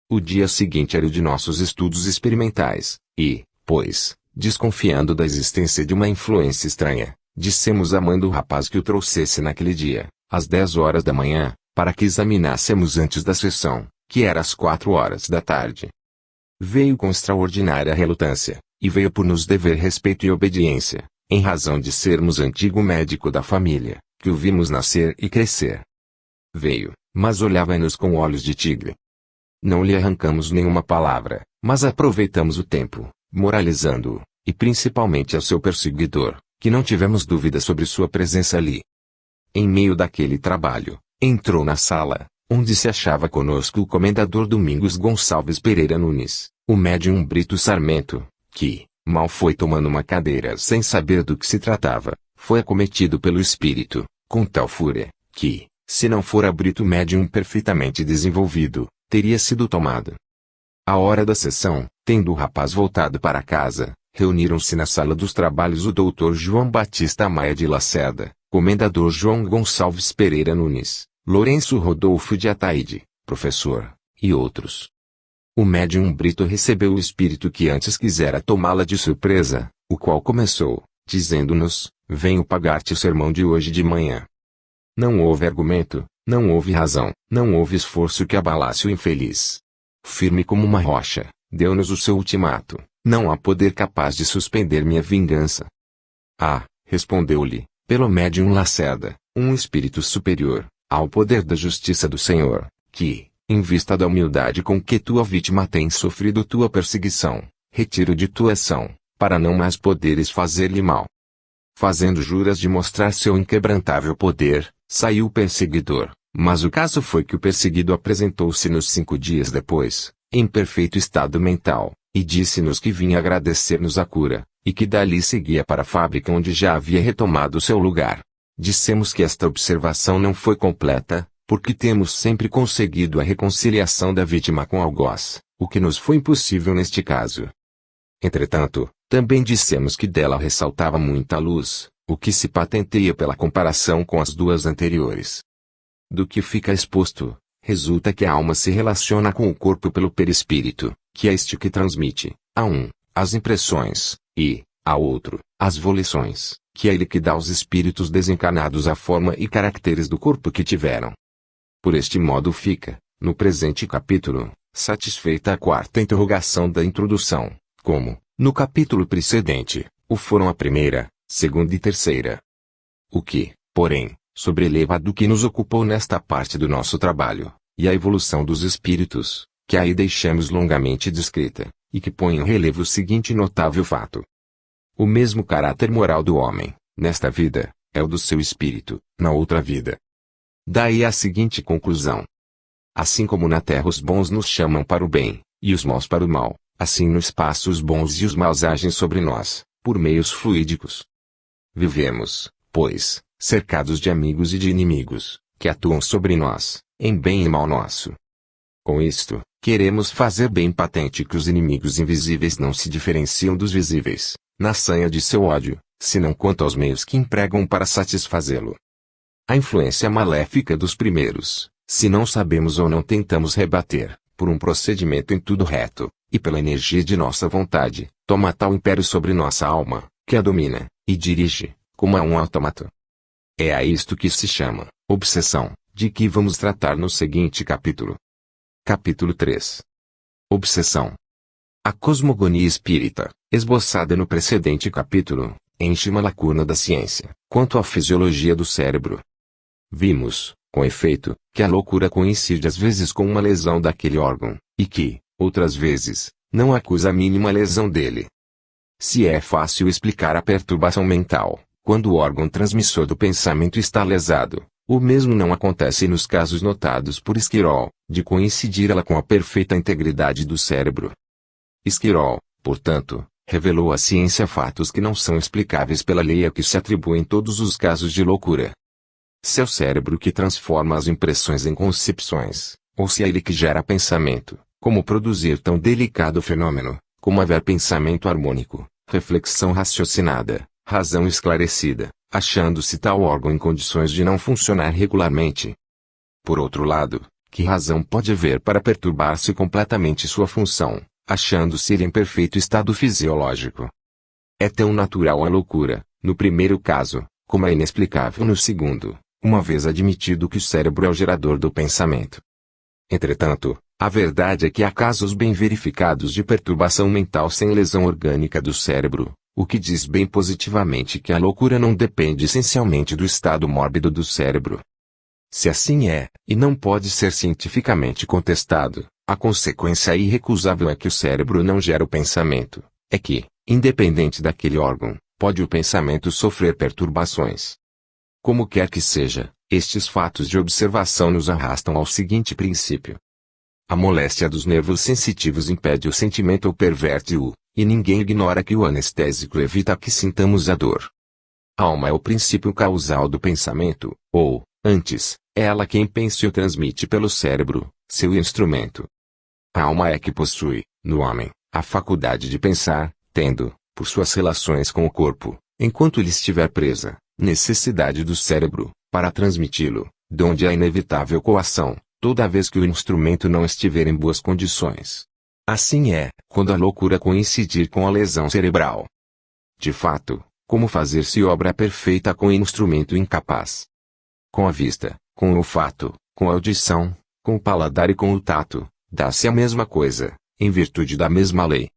O dia seguinte era o de nossos estudos experimentais, e, pois, desconfiando da existência de uma influência estranha, dissemos à mãe do rapaz que o trouxesse naquele dia, às 10 horas da manhã, para que examinássemos antes da sessão, que era às 4 horas da tarde. Veio com extraordinária relutância, e veio por nos dever respeito e obediência, em razão de sermos antigo médico da família, que o vimos nascer e crescer. Veio, mas olhava-nos com olhos de tigre. Não lhe arrancamos nenhuma palavra, mas aproveitamos o tempo, moralizando-o, e principalmente ao seu perseguidor, que não tivemos dúvida sobre sua presença ali. Em meio daquele trabalho, entrou na sala, onde se achava conosco o comendador Domingos Gonçalves Pereira Nunes, o médium Brito Sarmento, que, mal foi tomando uma cadeira sem saber do que se tratava, foi acometido pelo espírito, com tal fúria, que, se não fora Brito médium perfeitamente desenvolvido, teria sido tomado. À hora da sessão, tendo o rapaz voltado para casa, reuniram-se na sala dos trabalhos o doutor João Batista Maia de Lacerda, comendador João Gonçalves Pereira Nunes, Lourenço Rodolfo de Ataíde, professor, e outros. O médium Brito recebeu o espírito que antes quisera tomá-la de surpresa, o qual começou, dizendo-nos: venho pagar-te o sermão de hoje de manhã. Não houve argumento, não houve razão, não houve esforço que abalasse o infeliz. Firme como uma rocha, deu-nos o seu ultimato: não há poder capaz de suspender minha vingança. Ah, respondeu-lhe, pelo médium Lacerda, um espírito superior, ao poder da justiça do Senhor, que, em vista da humildade com que tua vítima tem sofrido tua perseguição, retiro de tua ação, para não mais poderes fazer-lhe mal. Fazendo juras de mostrar seu inquebrantável poder, saiu o perseguidor, mas o caso foi que o perseguido apresentou-se-nos 5 dias depois, em perfeito estado mental, e disse-nos que vinha agradecer-nos a cura, e que dali seguia para a fábrica onde já havia retomado seu lugar. Dissemos que esta observação não foi completa, porque temos sempre conseguido a reconciliação da vítima com o algoz, o que nos foi impossível neste caso. Entretanto, também dissemos que dela ressaltava muita luz, o que se patenteia pela comparação com as 2 anteriores. Do que fica exposto, resulta que a alma se relaciona com o corpo pelo perispírito, que é este que transmite, a um, as impressões, e, a outro, as volições, que é ele que dá aos espíritos desencarnados a forma e caracteres do corpo que tiveram. Por este modo fica, no presente capítulo, satisfeita a 4ª interrogação da introdução, como, no capítulo precedente, o foram a 1ª, 2ª e 3ª. O que, porém, sobreleva do que nos ocupou nesta parte do nosso trabalho, e a evolução dos espíritos, que aí deixamos longamente descrita, e que põe em relevo o seguinte notável fato. O mesmo caráter moral do homem, nesta vida, é o do seu espírito, na outra vida. Daí a seguinte conclusão. Assim como na terra os bons nos chamam para o bem, e os maus para o mal, assim no espaço os bons e os maus agem sobre nós, por meios fluídicos. Vivemos, pois, cercados de amigos e de inimigos, que atuam sobre nós, em bem e mal nosso. Com isto, queremos fazer bem patente que os inimigos invisíveis não se diferenciam dos visíveis, na sanha de seu ódio, senão quanto aos meios que empregam para satisfazê-lo. A influência maléfica dos primeiros, se não sabemos ou não tentamos rebater, por um procedimento em tudo reto, e pela energia de nossa vontade, toma tal império sobre nossa alma, que a domina, e dirige, como a um autômato. É a isto que se chama obsessão, de que vamos tratar no seguinte capítulo. Capítulo 3. Obsessão. A cosmogonia espírita, esboçada no precedente capítulo, enche uma lacuna da ciência, quanto à fisiologia do cérebro. Vimos, com efeito, que a loucura coincide às vezes com uma lesão daquele órgão, e que, outras vezes, não acusa a mínima lesão dele. Se é fácil explicar a perturbação mental, quando o órgão transmissor do pensamento está lesado, o mesmo não acontece nos casos notados por Esquirol, de coincidir ela com a perfeita integridade do cérebro. Esquirol, portanto, revelou à ciência fatos que não são explicáveis pela lei a que se atribui em todos os casos de loucura. Se é o cérebro que transforma as impressões em concepções, ou se é ele que gera pensamento, como produzir tão delicado fenômeno, como haver pensamento harmônico, reflexão raciocinada, razão esclarecida, achando-se tal órgão em condições de não funcionar regularmente. Por outro lado, que razão pode haver para perturbar-se completamente sua função, achando-se ele em perfeito estado fisiológico? É tão natural a loucura, no primeiro caso, como é inexplicável no segundo, uma vez admitido que o cérebro é o gerador do pensamento. Entretanto, a verdade é que há casos bem verificados de perturbação mental sem lesão orgânica do cérebro, o que diz bem positivamente que a loucura não depende essencialmente do estado mórbido do cérebro. Se assim é, e não pode ser cientificamente contestado, a consequência irrecusável é que o cérebro não gera o pensamento, é que, independente daquele órgão, pode o pensamento sofrer perturbações. Como quer que seja, Estes fatos de observação nos arrastam ao seguinte princípio. A moléstia dos nervos sensitivos impede o sentimento ou perverte-o, e ninguém ignora que o anestésico evita que sintamos a dor. A alma é o princípio causal do pensamento, ou, antes, é ela quem pensa e o transmite pelo cérebro, seu instrumento. A alma é que possui, no homem, a faculdade de pensar, tendo, por suas relações com o corpo, enquanto lhe estiver presa, necessidade do cérebro, para transmiti-lo, donde a inevitável coação, toda vez que o instrumento não estiver em boas condições. Assim é, quando a loucura coincidir com a lesão cerebral. De fato, como fazer-se obra perfeita com instrumento incapaz? Com a vista, com o olfato, com a audição, com o paladar e com o tato, dá-se a mesma coisa, em virtude da mesma lei.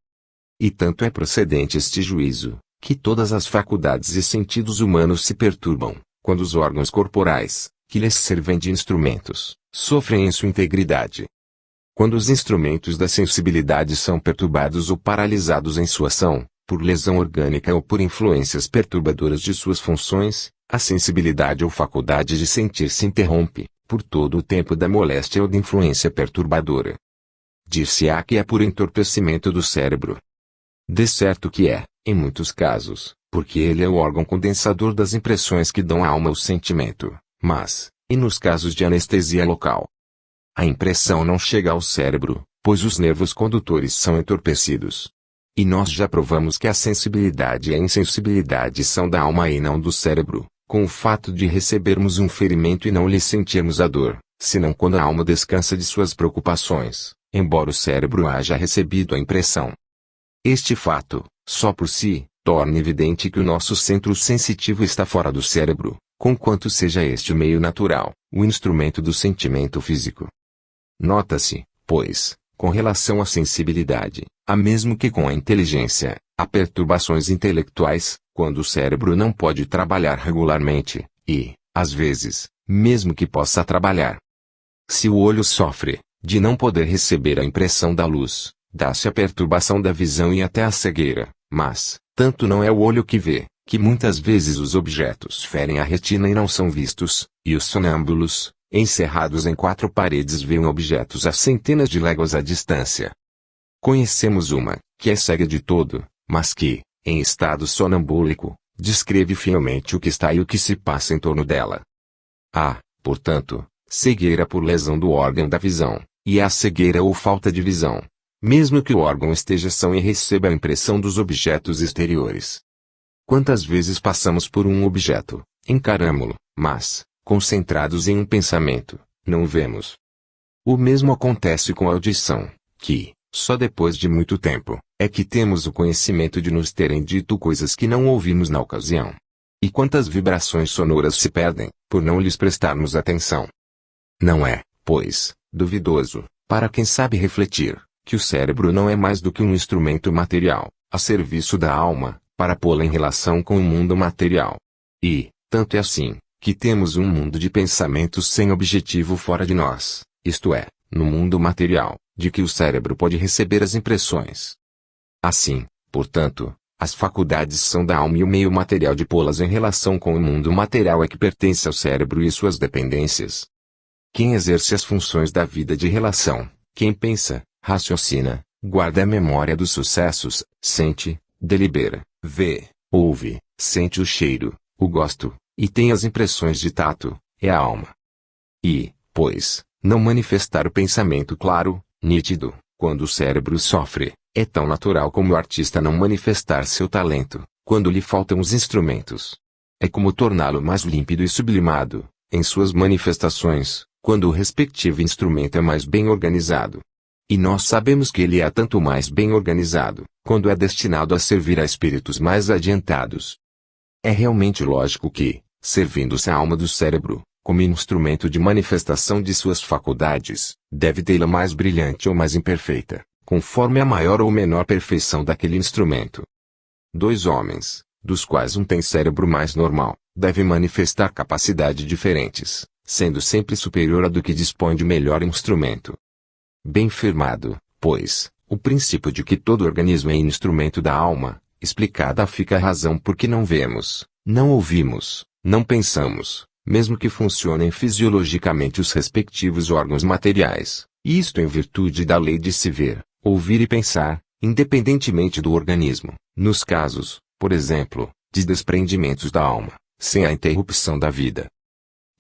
E tanto é procedente este juízo, que todas as faculdades e sentidos humanos se perturbam, quando os órgãos corporais, que lhes servem de instrumentos, sofrem em sua integridade. Quando os instrumentos da sensibilidade são perturbados ou paralisados em sua ação, por lesão orgânica ou por influências perturbadoras de suas funções, a sensibilidade ou faculdade de sentir se interrompe, por todo o tempo da moléstia ou de influência perturbadora. Dir-se-á que é por entorpecimento do cérebro. De certo que é, em muitos casos, porque ele é o órgão condensador das impressões que dão à alma o sentimento, mas, e nos casos de anestesia local, a impressão não chega ao cérebro, pois os nervos condutores são entorpecidos. E nós já provamos que a sensibilidade e a insensibilidade são da alma e não do cérebro, com o fato de recebermos um ferimento e não lhe sentirmos a dor, senão quando a alma descansa de suas preocupações, embora o cérebro haja recebido a impressão. Este fato, só por si, torna evidente que o nosso centro sensitivo está fora do cérebro, conquanto seja este o meio natural, o instrumento do sentimento físico. Nota-se, pois, com relação à sensibilidade, a mesmo que com a inteligência, há perturbações intelectuais, quando o cérebro não pode trabalhar regularmente, e, às vezes, mesmo que possa trabalhar. Se o olho sofre, de não poder receber a impressão da luz, dá-se a perturbação da visão e até a cegueira, mas, tanto não é o olho que vê, que muitas vezes os objetos ferem a retina e não são vistos, e os sonâmbulos, encerrados em quatro paredes veem objetos a centenas de léguas à distância. Conhecemos uma, que é cega de todo, mas que, em estado sonambúlico, descreve fielmente o que está e o que se passa em torno dela. Há, portanto, cegueira por lesão do órgão da visão, e há cegueira ou falta de visão, mesmo que o órgão esteja são e receba a impressão dos objetos exteriores. Quantas vezes passamos por um objeto, encaramo-lo, mas, concentrados em um pensamento, não o vemos. O mesmo acontece com a audição, que, só depois de muito tempo, é que temos o conhecimento de nos terem dito coisas que não ouvimos na ocasião. E quantas vibrações sonoras se perdem, por não lhes prestarmos atenção. Não é, pois, duvidoso, para quem sabe refletir, que o cérebro não é mais do que um instrumento material, a serviço da alma, para pô-la em relação com o mundo material. E, tanto é assim, que temos um mundo de pensamentos sem objetivo fora de nós, isto é, no mundo material, de que o cérebro pode receber as impressões. Assim, portanto, as faculdades são da alma e o meio material de pô-las em relação com o mundo material é que pertence ao cérebro e suas dependências. Quem exerce as funções da vida de relação, quem pensa, raciocina, guarda a memória dos sucessos, sente, delibera, vê, ouve, sente o cheiro, o gosto, e tem as impressões de tato, é a alma. E, pois, não manifestar o pensamento claro, nítido, quando o cérebro sofre, é tão natural como o artista não manifestar seu talento, quando lhe faltam os instrumentos. É como torná-lo mais límpido e sublimado, em suas manifestações, quando o respectivo instrumento é mais bem organizado. E nós sabemos que ele é tanto mais bem organizado, quando é destinado a servir a espíritos mais adiantados. É realmente lógico que, servindo-se a alma do cérebro, como instrumento de manifestação de suas faculdades, deve tê-la mais brilhante ou mais imperfeita, conforme a maior ou menor perfeição daquele instrumento. Dois homens, dos quais um tem cérebro mais normal, devem manifestar capacidades diferentes, sendo sempre superior a do que dispõe de melhor instrumento. Bem firmado, pois, o princípio de que todo organismo é instrumento da alma, explicada fica a razão por que não vemos, não ouvimos, não pensamos, mesmo que funcionem fisiologicamente os respectivos órgãos materiais, isto em virtude da lei de se ver, ouvir e pensar, independentemente do organismo, nos casos, por exemplo, de desprendimentos da alma, sem a interrupção da vida.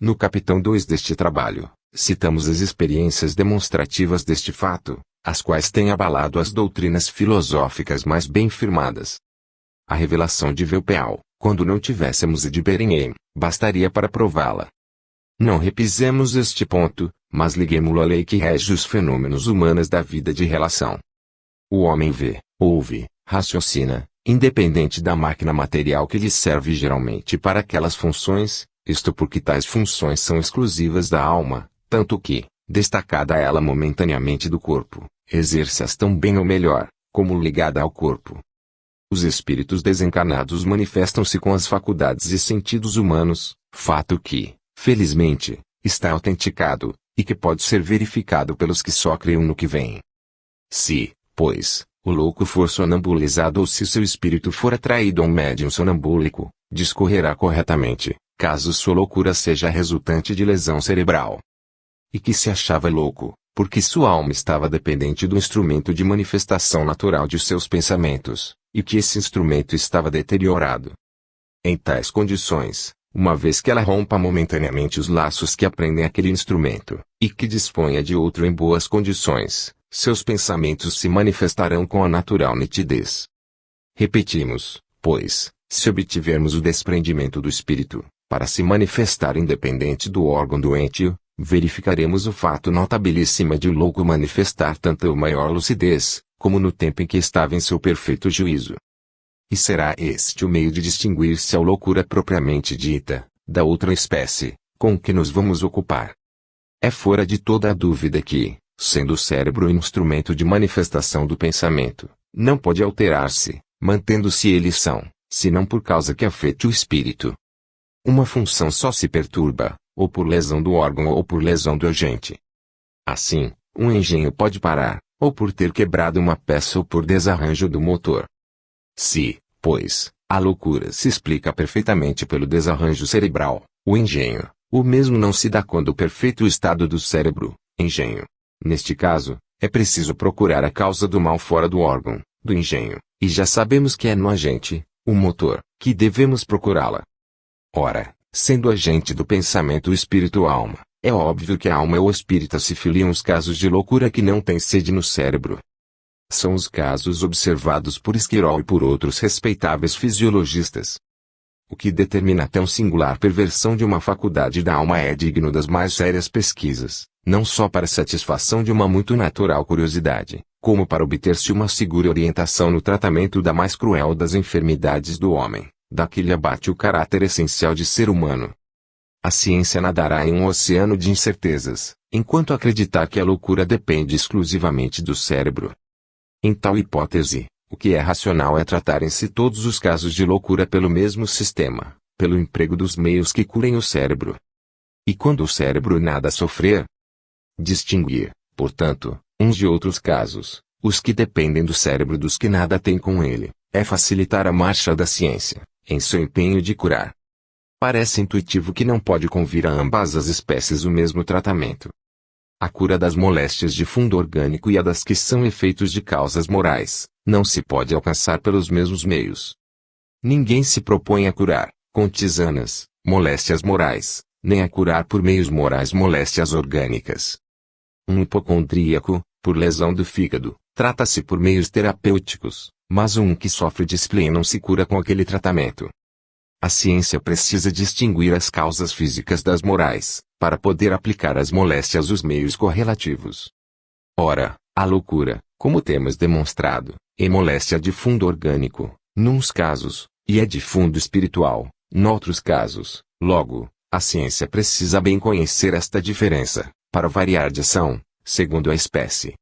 No capítulo 2 deste trabalho, citamos as experiências demonstrativas deste fato, as quais têm abalado as doutrinas filosóficas mais bem firmadas. A revelação de Velpeal, quando não tivéssemos de Berenhem, bastaria para prová-la. Não repisemos este ponto, mas liguemo-lo à lei que rege os fenômenos humanos da vida de relação. O homem vê, ouve, raciocina, independente da máquina material que lhe serve geralmente para aquelas funções, isto porque tais funções são exclusivas da alma, tanto que, destacada ela momentaneamente do corpo, exerce-as tão bem ou melhor, como ligada ao corpo. Os espíritos desencarnados manifestam-se com as faculdades e sentidos humanos, fato que, felizmente, está autenticado, e que pode ser verificado pelos que só creem no que vem. Se, pois, o louco for sonambulizado ou se seu espírito for atraído a um médium sonambúlico, discorrerá corretamente, caso sua loucura seja resultante de lesão cerebral. E que se achava louco, porque sua alma estava dependente do instrumento de manifestação natural de seus pensamentos, e que esse instrumento estava deteriorado. Em tais condições, uma vez que ela rompa momentaneamente os laços que aprendem aquele instrumento, e que disponha de outro em boas condições, seus pensamentos se manifestarão com a natural nitidez. Repetimos, pois, se obtivermos o desprendimento do espírito, para se manifestar independente do órgão doente, verificaremos o fato notabilíssimo de o louco manifestar tanto maior lucidez, como no tempo em que estava em seu perfeito juízo. E será este o meio de distinguir-se a loucura propriamente dita, da outra espécie, com que nos vamos ocupar. É fora de toda a dúvida que, sendo o cérebro instrumento de manifestação do pensamento, não pode alterar-se, mantendo-se ele são, senão por causa que afete o espírito. Uma função só se perturba, ou por lesão do órgão ou por lesão do agente. Assim, um engenho pode parar, ou por ter quebrado uma peça ou por desarranjo do motor. Se, pois, a loucura se explica perfeitamente pelo desarranjo cerebral, o engenho, o mesmo não se dá quando o perfeito estado do cérebro, engenho. Neste caso, é preciso procurar a causa do mal fora do órgão, do engenho, e já sabemos que é no agente, o motor, que devemos procurá-la. Ora, sendo agente do pensamento o espírito alma, é óbvio que a alma ou o espírito se filiam os casos de loucura que não têm sede no cérebro. São os casos observados por Esquirol e por outros respeitáveis fisiologistas. O que determina tão singular perversão de uma faculdade da alma é digno das mais sérias pesquisas, não só para satisfação de uma muito natural curiosidade, como para obter-se uma segura orientação no tratamento da mais cruel das enfermidades do homem, da que lhe abate o caráter essencial de ser humano. A ciência nadará em um oceano de incertezas, enquanto acreditar que a loucura depende exclusivamente do cérebro. Em tal hipótese, o que é racional é tratar em si todos os casos de loucura pelo mesmo sistema, pelo emprego dos meios que curem o cérebro. E quando o cérebro nada sofrer, distinguir, portanto, uns de outros casos, os que dependem do cérebro dos que nada têm com ele, é facilitar a marcha da ciência, em seu empenho de curar. Parece intuitivo que não pode convir a ambas as espécies o mesmo tratamento. A cura das moléstias de fundo orgânico e a das que são efeitos de causas morais, não se pode alcançar pelos mesmos meios. Ninguém se propõe a curar, com tisanas, moléstias morais, nem a curar por meios morais moléstias orgânicas. Um hipocondríaco, por lesão do fígado, trata-se por meios terapêuticos, mas um que sofre de spleen não se cura com aquele tratamento. A ciência precisa distinguir as causas físicas das morais, para poder aplicar às moléstias os meios correlativos. Ora, a loucura, como temos demonstrado, é moléstia de fundo orgânico, nuns casos, e é de fundo espiritual, noutros casos. Logo, a ciência precisa bem conhecer esta diferença, para variar de ação, segundo a espécie.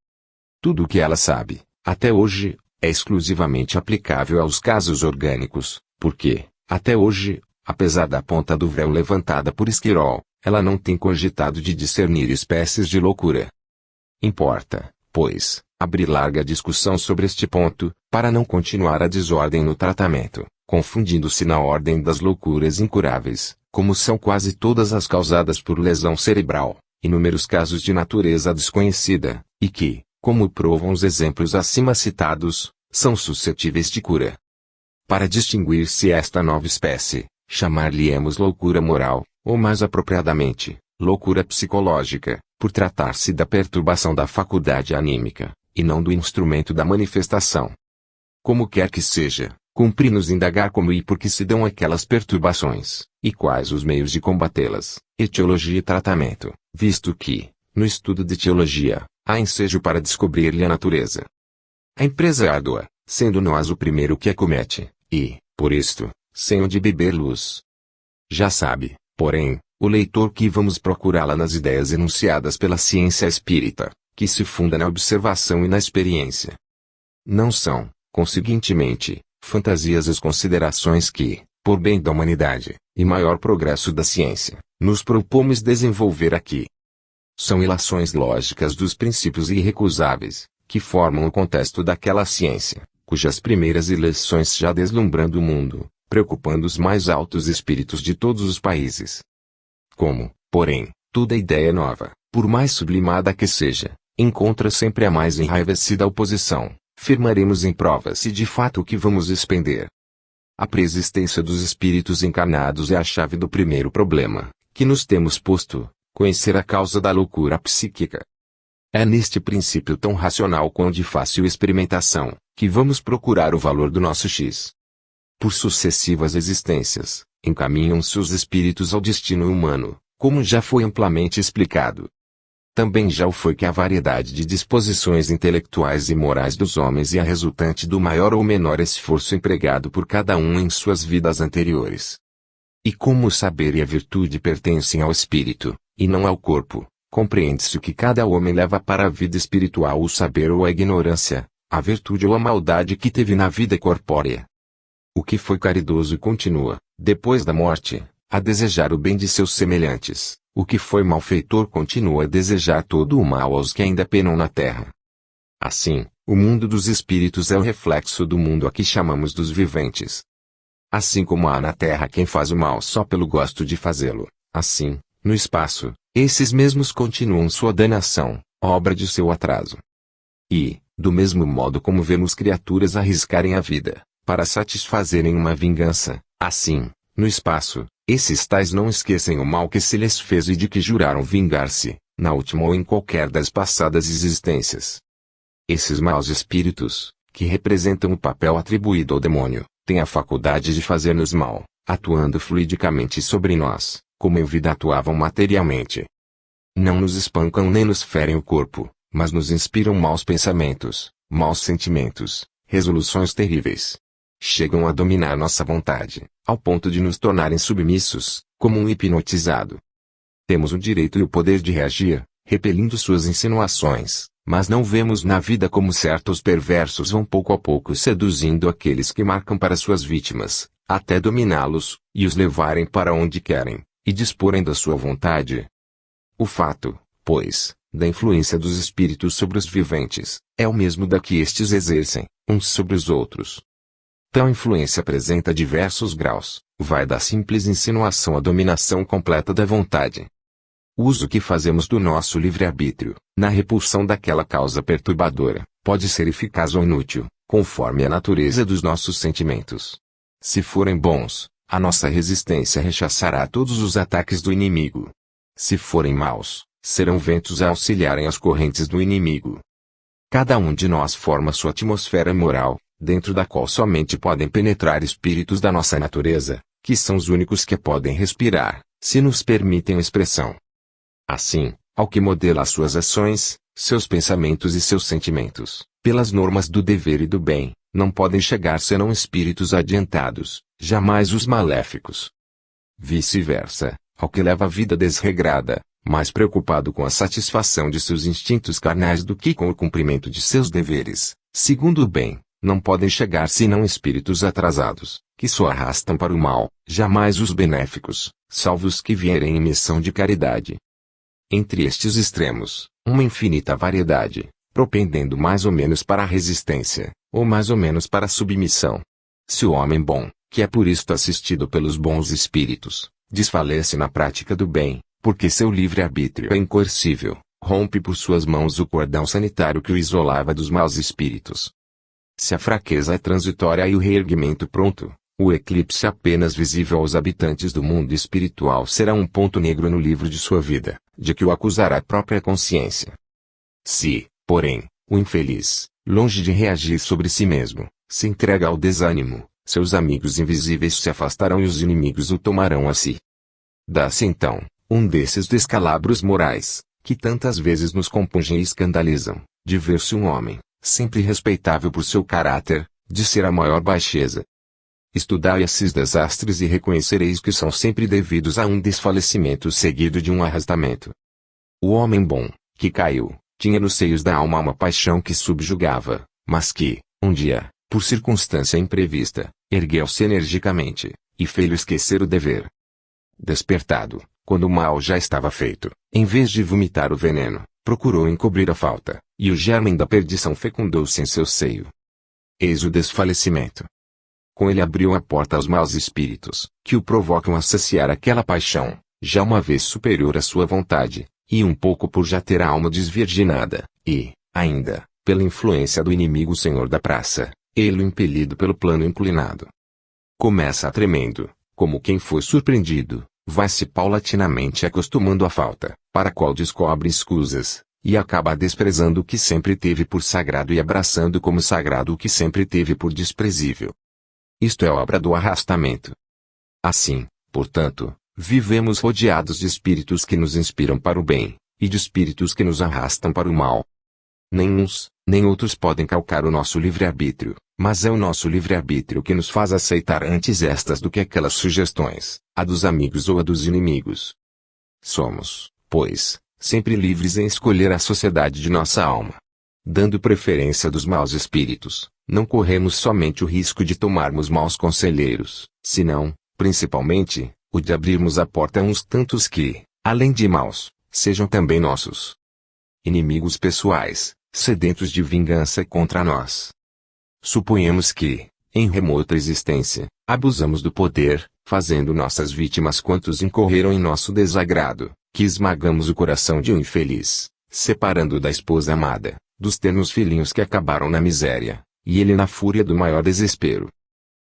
Tudo o que ela sabe, até hoje, é exclusivamente aplicável aos casos orgânicos, porque, até hoje, apesar da ponta do véu levantada por Esquirol, ela não tem cogitado de discernir espécies de loucura. Importa, pois, abrir larga discussão sobre este ponto, para não continuar a desordem no tratamento, confundindo-se na ordem das loucuras incuráveis, como são quase todas as causadas por lesão cerebral, inúmeros casos de natureza desconhecida, e que, como provam os exemplos acima citados, são suscetíveis de cura. Para distinguir-se esta nova espécie, chamar-lhe-emos loucura moral, ou mais apropriadamente, loucura psicológica, por tratar-se da perturbação da faculdade anímica, e não do instrumento da manifestação. Como quer que seja, cumpre-nos indagar como e por que se dão aquelas perturbações, e quais os meios de combatê-las, etiologia e tratamento, visto que, no estudo de etiologia, há ensejo para descobrir-lhe a natureza. A empresa é árdua, sendo nós o primeiro que a comete, e, por isto, sem onde beber luz. Já sabe, porém, o leitor que vamos procurá-la nas ideias enunciadas pela ciência espírita, que se funda na observação e na experiência. Não são, conseguintemente, fantasias as considerações que, por bem da humanidade, e maior progresso da ciência, nos propomos desenvolver aqui. São ilações lógicas dos princípios irrecusáveis, que formam o contexto daquela ciência, cujas primeiras eleições já deslumbrando o mundo, preocupando os mais altos espíritos de todos os países. Como, porém, toda ideia nova, por mais sublimada que seja, encontra sempre a mais enraivecida oposição, firmaremos em prova se de fato o que vamos expender. A preexistência dos espíritos encarnados é a chave do primeiro problema, que nos temos posto, conhecer a causa da loucura psíquica. É neste princípio tão racional quanto de fácil experimentação, que vamos procurar o valor do nosso X. Por sucessivas existências, encaminham-se os espíritos ao destino humano, como já foi amplamente explicado. Também já o foi que a variedade de disposições intelectuais e morais dos homens é a resultante do maior ou menor esforço empregado por cada um em suas vidas anteriores. E como o saber e a virtude pertencem ao espírito, e não ao corpo, compreende-se que cada homem leva para a vida espiritual o saber ou a ignorância, a virtude ou a maldade que teve na vida corpórea. O que foi caridoso continua, depois da morte, a desejar o bem de seus semelhantes. O que foi malfeitor continua a desejar todo o mal aos que ainda penam na terra. Assim, o mundo dos espíritos é o reflexo do mundo a que chamamos dos viventes. Assim como há na terra quem faz o mal só pelo gosto de fazê-lo, assim, no espaço, esses mesmos continuam sua danação, obra de seu atraso. E, do mesmo modo como vemos criaturas arriscarem a vida, para satisfazerem uma vingança, assim, no espaço, esses tais não esquecem o mal que se lhes fez e de que juraram vingar-se, na última ou em qualquer das passadas existências. Esses maus espíritos, que representam o papel atribuído ao demônio, têm a faculdade de fazer-nos mal, atuando fluidicamente sobre nós, como em vida atuavam materialmente. Não nos espancam nem nos ferem o corpo, mas nos inspiram maus pensamentos, maus sentimentos, resoluções terríveis. Chegam a dominar nossa vontade, ao ponto de nos tornarem submissos, como um hipnotizado. Temos o direito e o poder de reagir, repelindo suas insinuações, mas não vemos na vida como certos perversos vão pouco a pouco seduzindo aqueles que marcam para suas vítimas, até dominá-los, e os levarem para onde querem, e disporem da sua vontade. O fato, pois, da influência dos espíritos sobre os viventes, é o mesmo da que estes exercem, uns sobre os outros. Tal influência apresenta diversos graus, vai da simples insinuação à dominação completa da vontade. O uso que fazemos do nosso livre-arbítrio, na repulsão daquela causa perturbadora, pode ser eficaz ou inútil, conforme a natureza dos nossos sentimentos. Se forem bons, a nossa resistência rechaçará todos os ataques do inimigo. Se forem maus, serão ventos a auxiliarem as correntes do inimigo. Cada um de nós forma sua atmosfera moral, dentro da qual somente podem penetrar espíritos da nossa natureza, que são os únicos que podem respirar, se nos permitem a expressão. Assim, ao que modela suas ações, seus pensamentos e seus sentimentos, pelas normas do dever e do bem, não podem chegar senão espíritos adiantados, jamais os maléficos. Vice-versa, ao que leva a vida desregrada, mais preocupado com a satisfação de seus instintos carnais do que com o cumprimento de seus deveres, segundo o bem, não podem chegar senão espíritos atrasados, que só arrastam para o mal, jamais os benéficos, salvo os que vierem em missão de caridade. Entre estes extremos, uma infinita variedade, propendendo mais ou menos para a resistência, ou mais ou menos para a submissão. Se o homem bom, que é por isto assistido pelos bons espíritos, desfalece na prática do bem, porque seu livre-arbítrio é incoercível, rompe por suas mãos o cordão sanitário que o isolava dos maus espíritos. Se a fraqueza é transitória e o reerguimento pronto, o eclipse apenas visível aos habitantes do mundo espiritual será um ponto negro no livro de sua vida, de que o acusará a própria consciência. Se, porém, o infeliz, longe de reagir sobre si mesmo, se entrega ao desânimo, seus amigos invisíveis se afastarão e os inimigos o tomarão a si. Dá-se então, um desses descalabros morais, que tantas vezes nos compungem e escandalizam, de ver-se um homem, sempre respeitável por seu caráter, de ser a maior baixeza. Estudai esses desastres e reconhecereis que são sempre devidos a um desfalecimento seguido de um arrastamento. O homem bom, que caiu, tinha nos seios da alma uma paixão que subjugava, mas que, um dia, por circunstância imprevista, ergueu-se energicamente, e fez-lhe esquecer o dever. Despertado, quando o mal já estava feito, em vez de vomitar o veneno, procurou encobrir a falta, e o germe da perdição fecundou-se em seu seio. Eis o desfalecimento. Com ele abriu a porta aos maus espíritos, que o provocam a saciar aquela paixão, já uma vez superior à sua vontade, e um pouco por já ter a alma desvirginada, e, ainda, pela influência do inimigo senhor da praça, ele impelido pelo plano inclinado. Começa tremendo, como quem foi surpreendido, vai-se paulatinamente acostumando à falta, para a qual descobre escusas, e acaba desprezando o que sempre teve por sagrado e abraçando como sagrado o que sempre teve por desprezível. Isto é obra do arrastamento. Assim, portanto, vivemos rodeados de espíritos que nos inspiram para o bem, e de espíritos que nos arrastam para o mal. Nem uns, nem outros podem calcar o nosso livre-arbítrio, mas é o nosso livre-arbítrio que nos faz aceitar antes estas do que aquelas sugestões, a dos amigos ou a dos inimigos. Somos, pois, sempre livres em escolher a sociedade de nossa alma. Dando preferência dos maus espíritos, não corremos somente o risco de tomarmos maus conselheiros, senão, principalmente, o de abrirmos a porta a uns tantos que, além de maus, sejam também nossos inimigos pessoais, sedentos de vingança contra nós. Suponhamos que, em remota existência, abusamos do poder, fazendo nossas vítimas quantos incorreram em nosso desagrado, que esmagamos o coração de um infeliz, separando da esposa amada, dos ternos filhinhos que acabaram na miséria, e ele na fúria do maior desespero.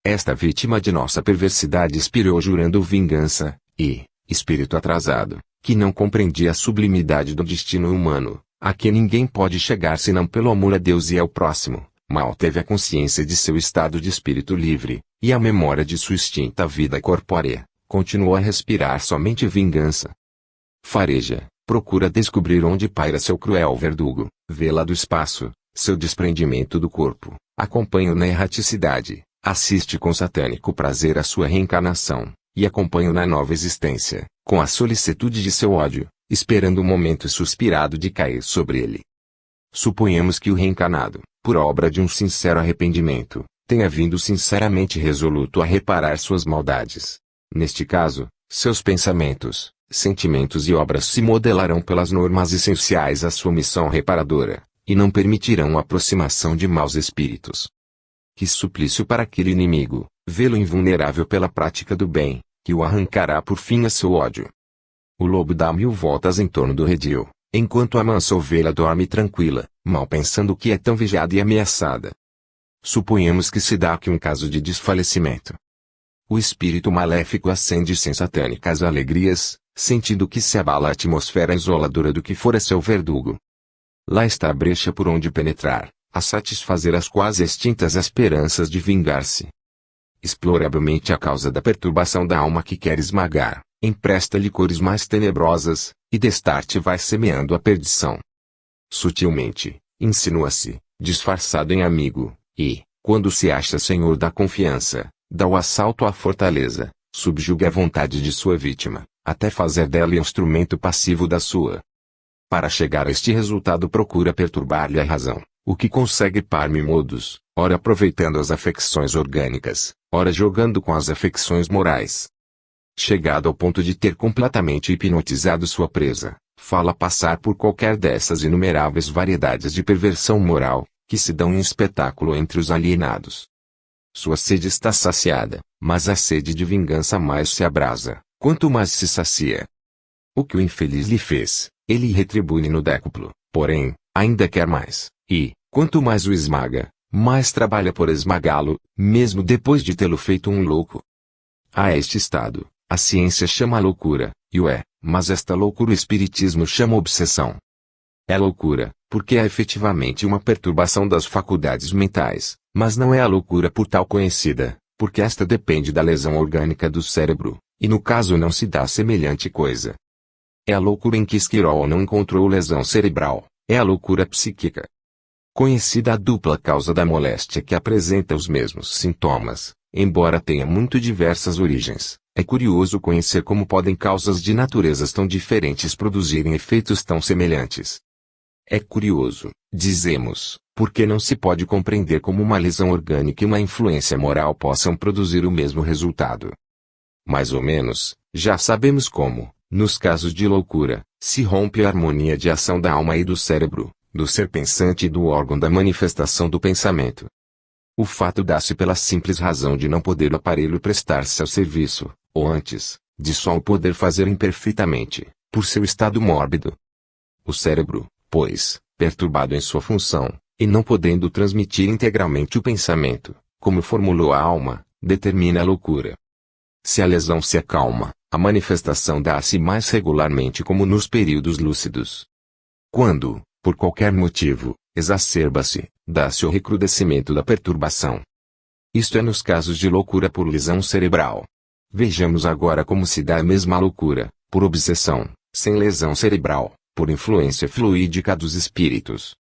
Esta vítima de nossa perversidade expirou jurando vingança, e, espírito atrasado, que não compreendia a sublimidade do destino humano, a que ninguém pode chegar senão pelo amor a Deus e ao próximo, mal teve a consciência de seu estado de espírito livre, e a memória de sua extinta vida corpórea, continuou a respirar somente vingança. Fareja, procura descobrir onde paira seu cruel verdugo, vê-la do espaço, seu desprendimento do corpo, acompanha-o na erraticidade, assiste com satânico prazer a sua reencarnação, e acompanha-o na nova existência, com a solicitude de seu ódio, esperando o momento suspirado de cair sobre ele. Suponhamos que o reencarnado, por obra de um sincero arrependimento, tenha vindo sinceramente resoluto a reparar suas maldades. Neste caso, seus pensamentos, sentimentos e obras se modelarão pelas normas essenciais à sua missão reparadora, e não permitirão a aproximação de maus espíritos. Que suplício para aquele inimigo, vê-lo invulnerável pela prática do bem, que o arrancará por fim a seu ódio. O lobo dá 1000 voltas em torno do redil, enquanto a mansa ovelha dorme tranquila, mal pensando que é tão vigiada e ameaçada. Suponhamos que se dá aqui um caso de desfalecimento. O espírito maléfico ascende sem satânicas alegrias, sentindo que se abala a atmosfera isoladora do que fora seu verdugo. Lá está a brecha por onde penetrar, a satisfazer as quase extintas esperanças de vingar-se. Exploravelmente a causa da perturbação da alma que quer esmagar, empresta-lhe cores mais tenebrosas, e destarte vai semeando a perdição. Sutilmente, insinua-se, disfarçado em amigo, e, quando se acha senhor da confiança, dá o assalto à fortaleza, subjuga a vontade de sua vítima, até fazer dela instrumento passivo da sua. Para chegar a este resultado procura perturbar-lhe a razão, o que consegue par modos, ora aproveitando as afecções orgânicas, ora jogando com as afecções morais. Chegado ao ponto de ter completamente hipnotizado sua presa, fala passar por qualquer dessas inumeráveis variedades de perversão moral, que se dão em espetáculo entre os alienados. Sua sede está saciada, mas a sede de vingança mais se abrasa, quanto mais se sacia. O que o infeliz lhe fez, ele retribui no décuplo, porém, ainda quer mais, e, quanto mais o esmaga, mais trabalha por esmagá-lo, mesmo depois de tê-lo feito um louco. A este estado, a ciência chama loucura, mas esta loucura o espiritismo chama obsessão. É loucura, porque é efetivamente uma perturbação das faculdades mentais, mas não é a loucura por tal conhecida, porque esta depende da lesão orgânica do cérebro, e no caso não se dá semelhante coisa. É a loucura em que Esquirol não encontrou lesão cerebral, é a loucura psíquica. Conhecida a dupla causa da moléstia que apresenta os mesmos sintomas, embora tenha muito diversas origens, é curioso conhecer como podem causas de naturezas tão diferentes produzirem efeitos tão semelhantes. É curioso, dizemos, porque não se pode compreender como uma lesão orgânica e uma influência moral possam produzir o mesmo resultado. Mais ou menos, já sabemos como, nos casos de loucura, se rompe a harmonia de ação da alma e do cérebro, do ser pensante e do órgão da manifestação do pensamento. O fato dá-se pela simples razão de não poder o aparelho prestar-se ao serviço, ou antes, de só o poder fazer imperfeitamente, por seu estado mórbido. O cérebro, pois, perturbado em sua função, e não podendo transmitir integralmente o pensamento, como formulou a alma, determina a loucura. Se a lesão se acalma, a manifestação dá-se mais regularmente como nos períodos lúcidos. Quando, por qualquer motivo, exacerba-se, dá-se o recrudescimento da perturbação. Isto é nos casos de loucura por lesão cerebral. Vejamos agora como se dá a mesma loucura, por obsessão, sem lesão cerebral, por influência fluídica dos espíritos.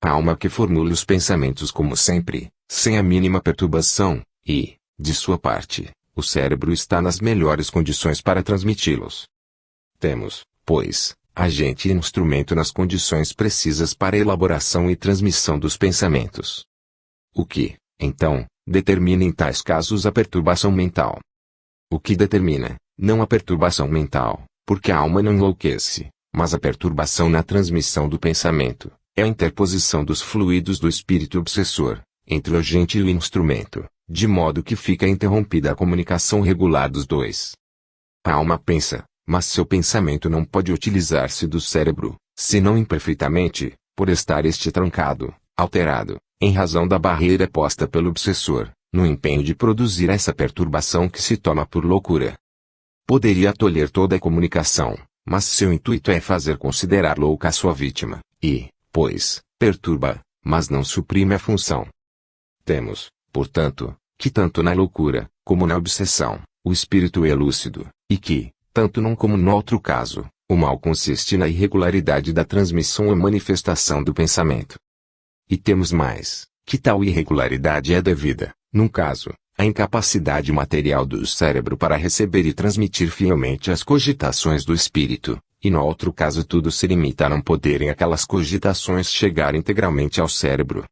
A alma que formula os pensamentos como sempre, sem a mínima perturbação, e, de sua parte, o cérebro está nas melhores condições para transmiti-los. Temos, pois, agente e instrumento nas condições precisas para a elaboração e transmissão dos pensamentos. O que, então, determina em tais casos a perturbação mental? O que determina, não a perturbação mental, porque a alma não enlouquece, mas a perturbação na transmissão do pensamento, é a interposição dos fluidos do espírito obsessor, entre o agente e o instrumento, de modo que fica interrompida a comunicação regular dos dois. A alma pensa, mas seu pensamento não pode utilizar-se do cérebro, senão imperfeitamente, por estar este trancado, alterado, em razão da barreira posta pelo obsessor, no empenho de produzir essa perturbação que se toma por loucura. Poderia tolher toda a comunicação, mas seu intuito é fazer considerar louca a sua vítima, e, pois, perturba, mas não suprime a função. Temos, portanto, que tanto na loucura, como na obsessão, o espírito é lúcido, e que, tanto num como no outro caso, o mal consiste na irregularidade da transmissão ou manifestação do pensamento. E temos mais, que tal irregularidade é devida, num caso, à incapacidade material do cérebro para receber e transmitir fielmente as cogitações do espírito, e no outro caso tudo se limita a não poderem aquelas cogitações chegar integralmente ao cérebro.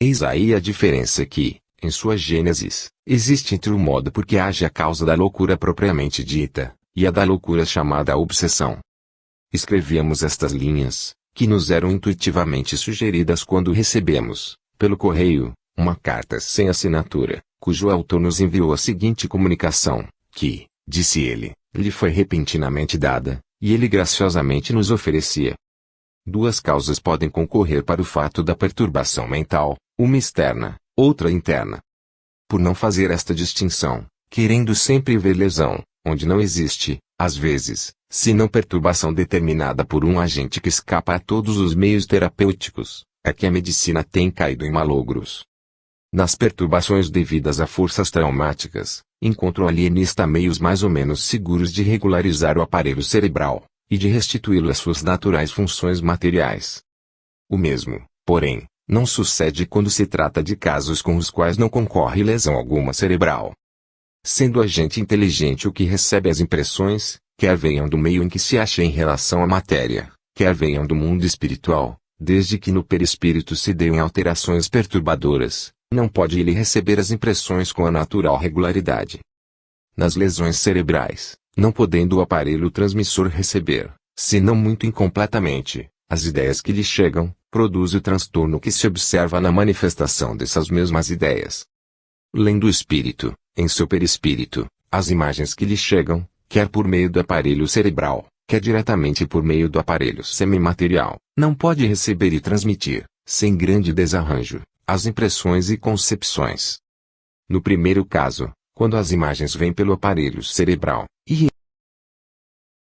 Eis aí a diferença que, em sua gênesis, existe entre o modo por que age a causa da loucura propriamente dita, e a da loucura chamada obsessão. Escrevíamos estas linhas, que nos eram intuitivamente sugeridas quando recebemos, pelo correio, uma carta sem assinatura, cujo autor nos enviou a seguinte comunicação, que, disse ele, lhe foi repentinamente dada, e ele graciosamente nos oferecia. Duas causas podem concorrer para o fato da perturbação mental, uma externa, outra interna. Por não fazer esta distinção, querendo sempre ver lesão, onde não existe, às vezes, senão perturbação determinada por um agente que escapa a todos os meios terapêuticos, é que a medicina tem caído em malogros. Nas perturbações devidas a forças traumáticas, encontra o alienista meios mais ou menos seguros de regularizar o aparelho cerebral, e de restituí-lo às suas naturais funções materiais. O mesmo, porém, não sucede quando se trata de casos com os quais não concorre lesão alguma cerebral. Sendo o agente inteligente o que recebe as impressões, quer venham do meio em que se acha em relação à matéria, quer venham do mundo espiritual, desde que no perispírito se deem alterações perturbadoras, não pode ele receber as impressões com a natural regularidade. Nas lesões cerebrais, não podendo o aparelho transmissor receber, senão muito incompletamente, as ideias que lhe chegam, produz o transtorno que se observa na manifestação dessas mesmas ideias. Lendo o espírito, em seu perispírito, as imagens que lhe chegam, quer por meio do aparelho cerebral, quer diretamente por meio do aparelho semimaterial, não pode receber e transmitir, sem grande desarranjo, as impressões e concepções. No primeiro caso, quando as imagens vêm pelo aparelho cerebral, e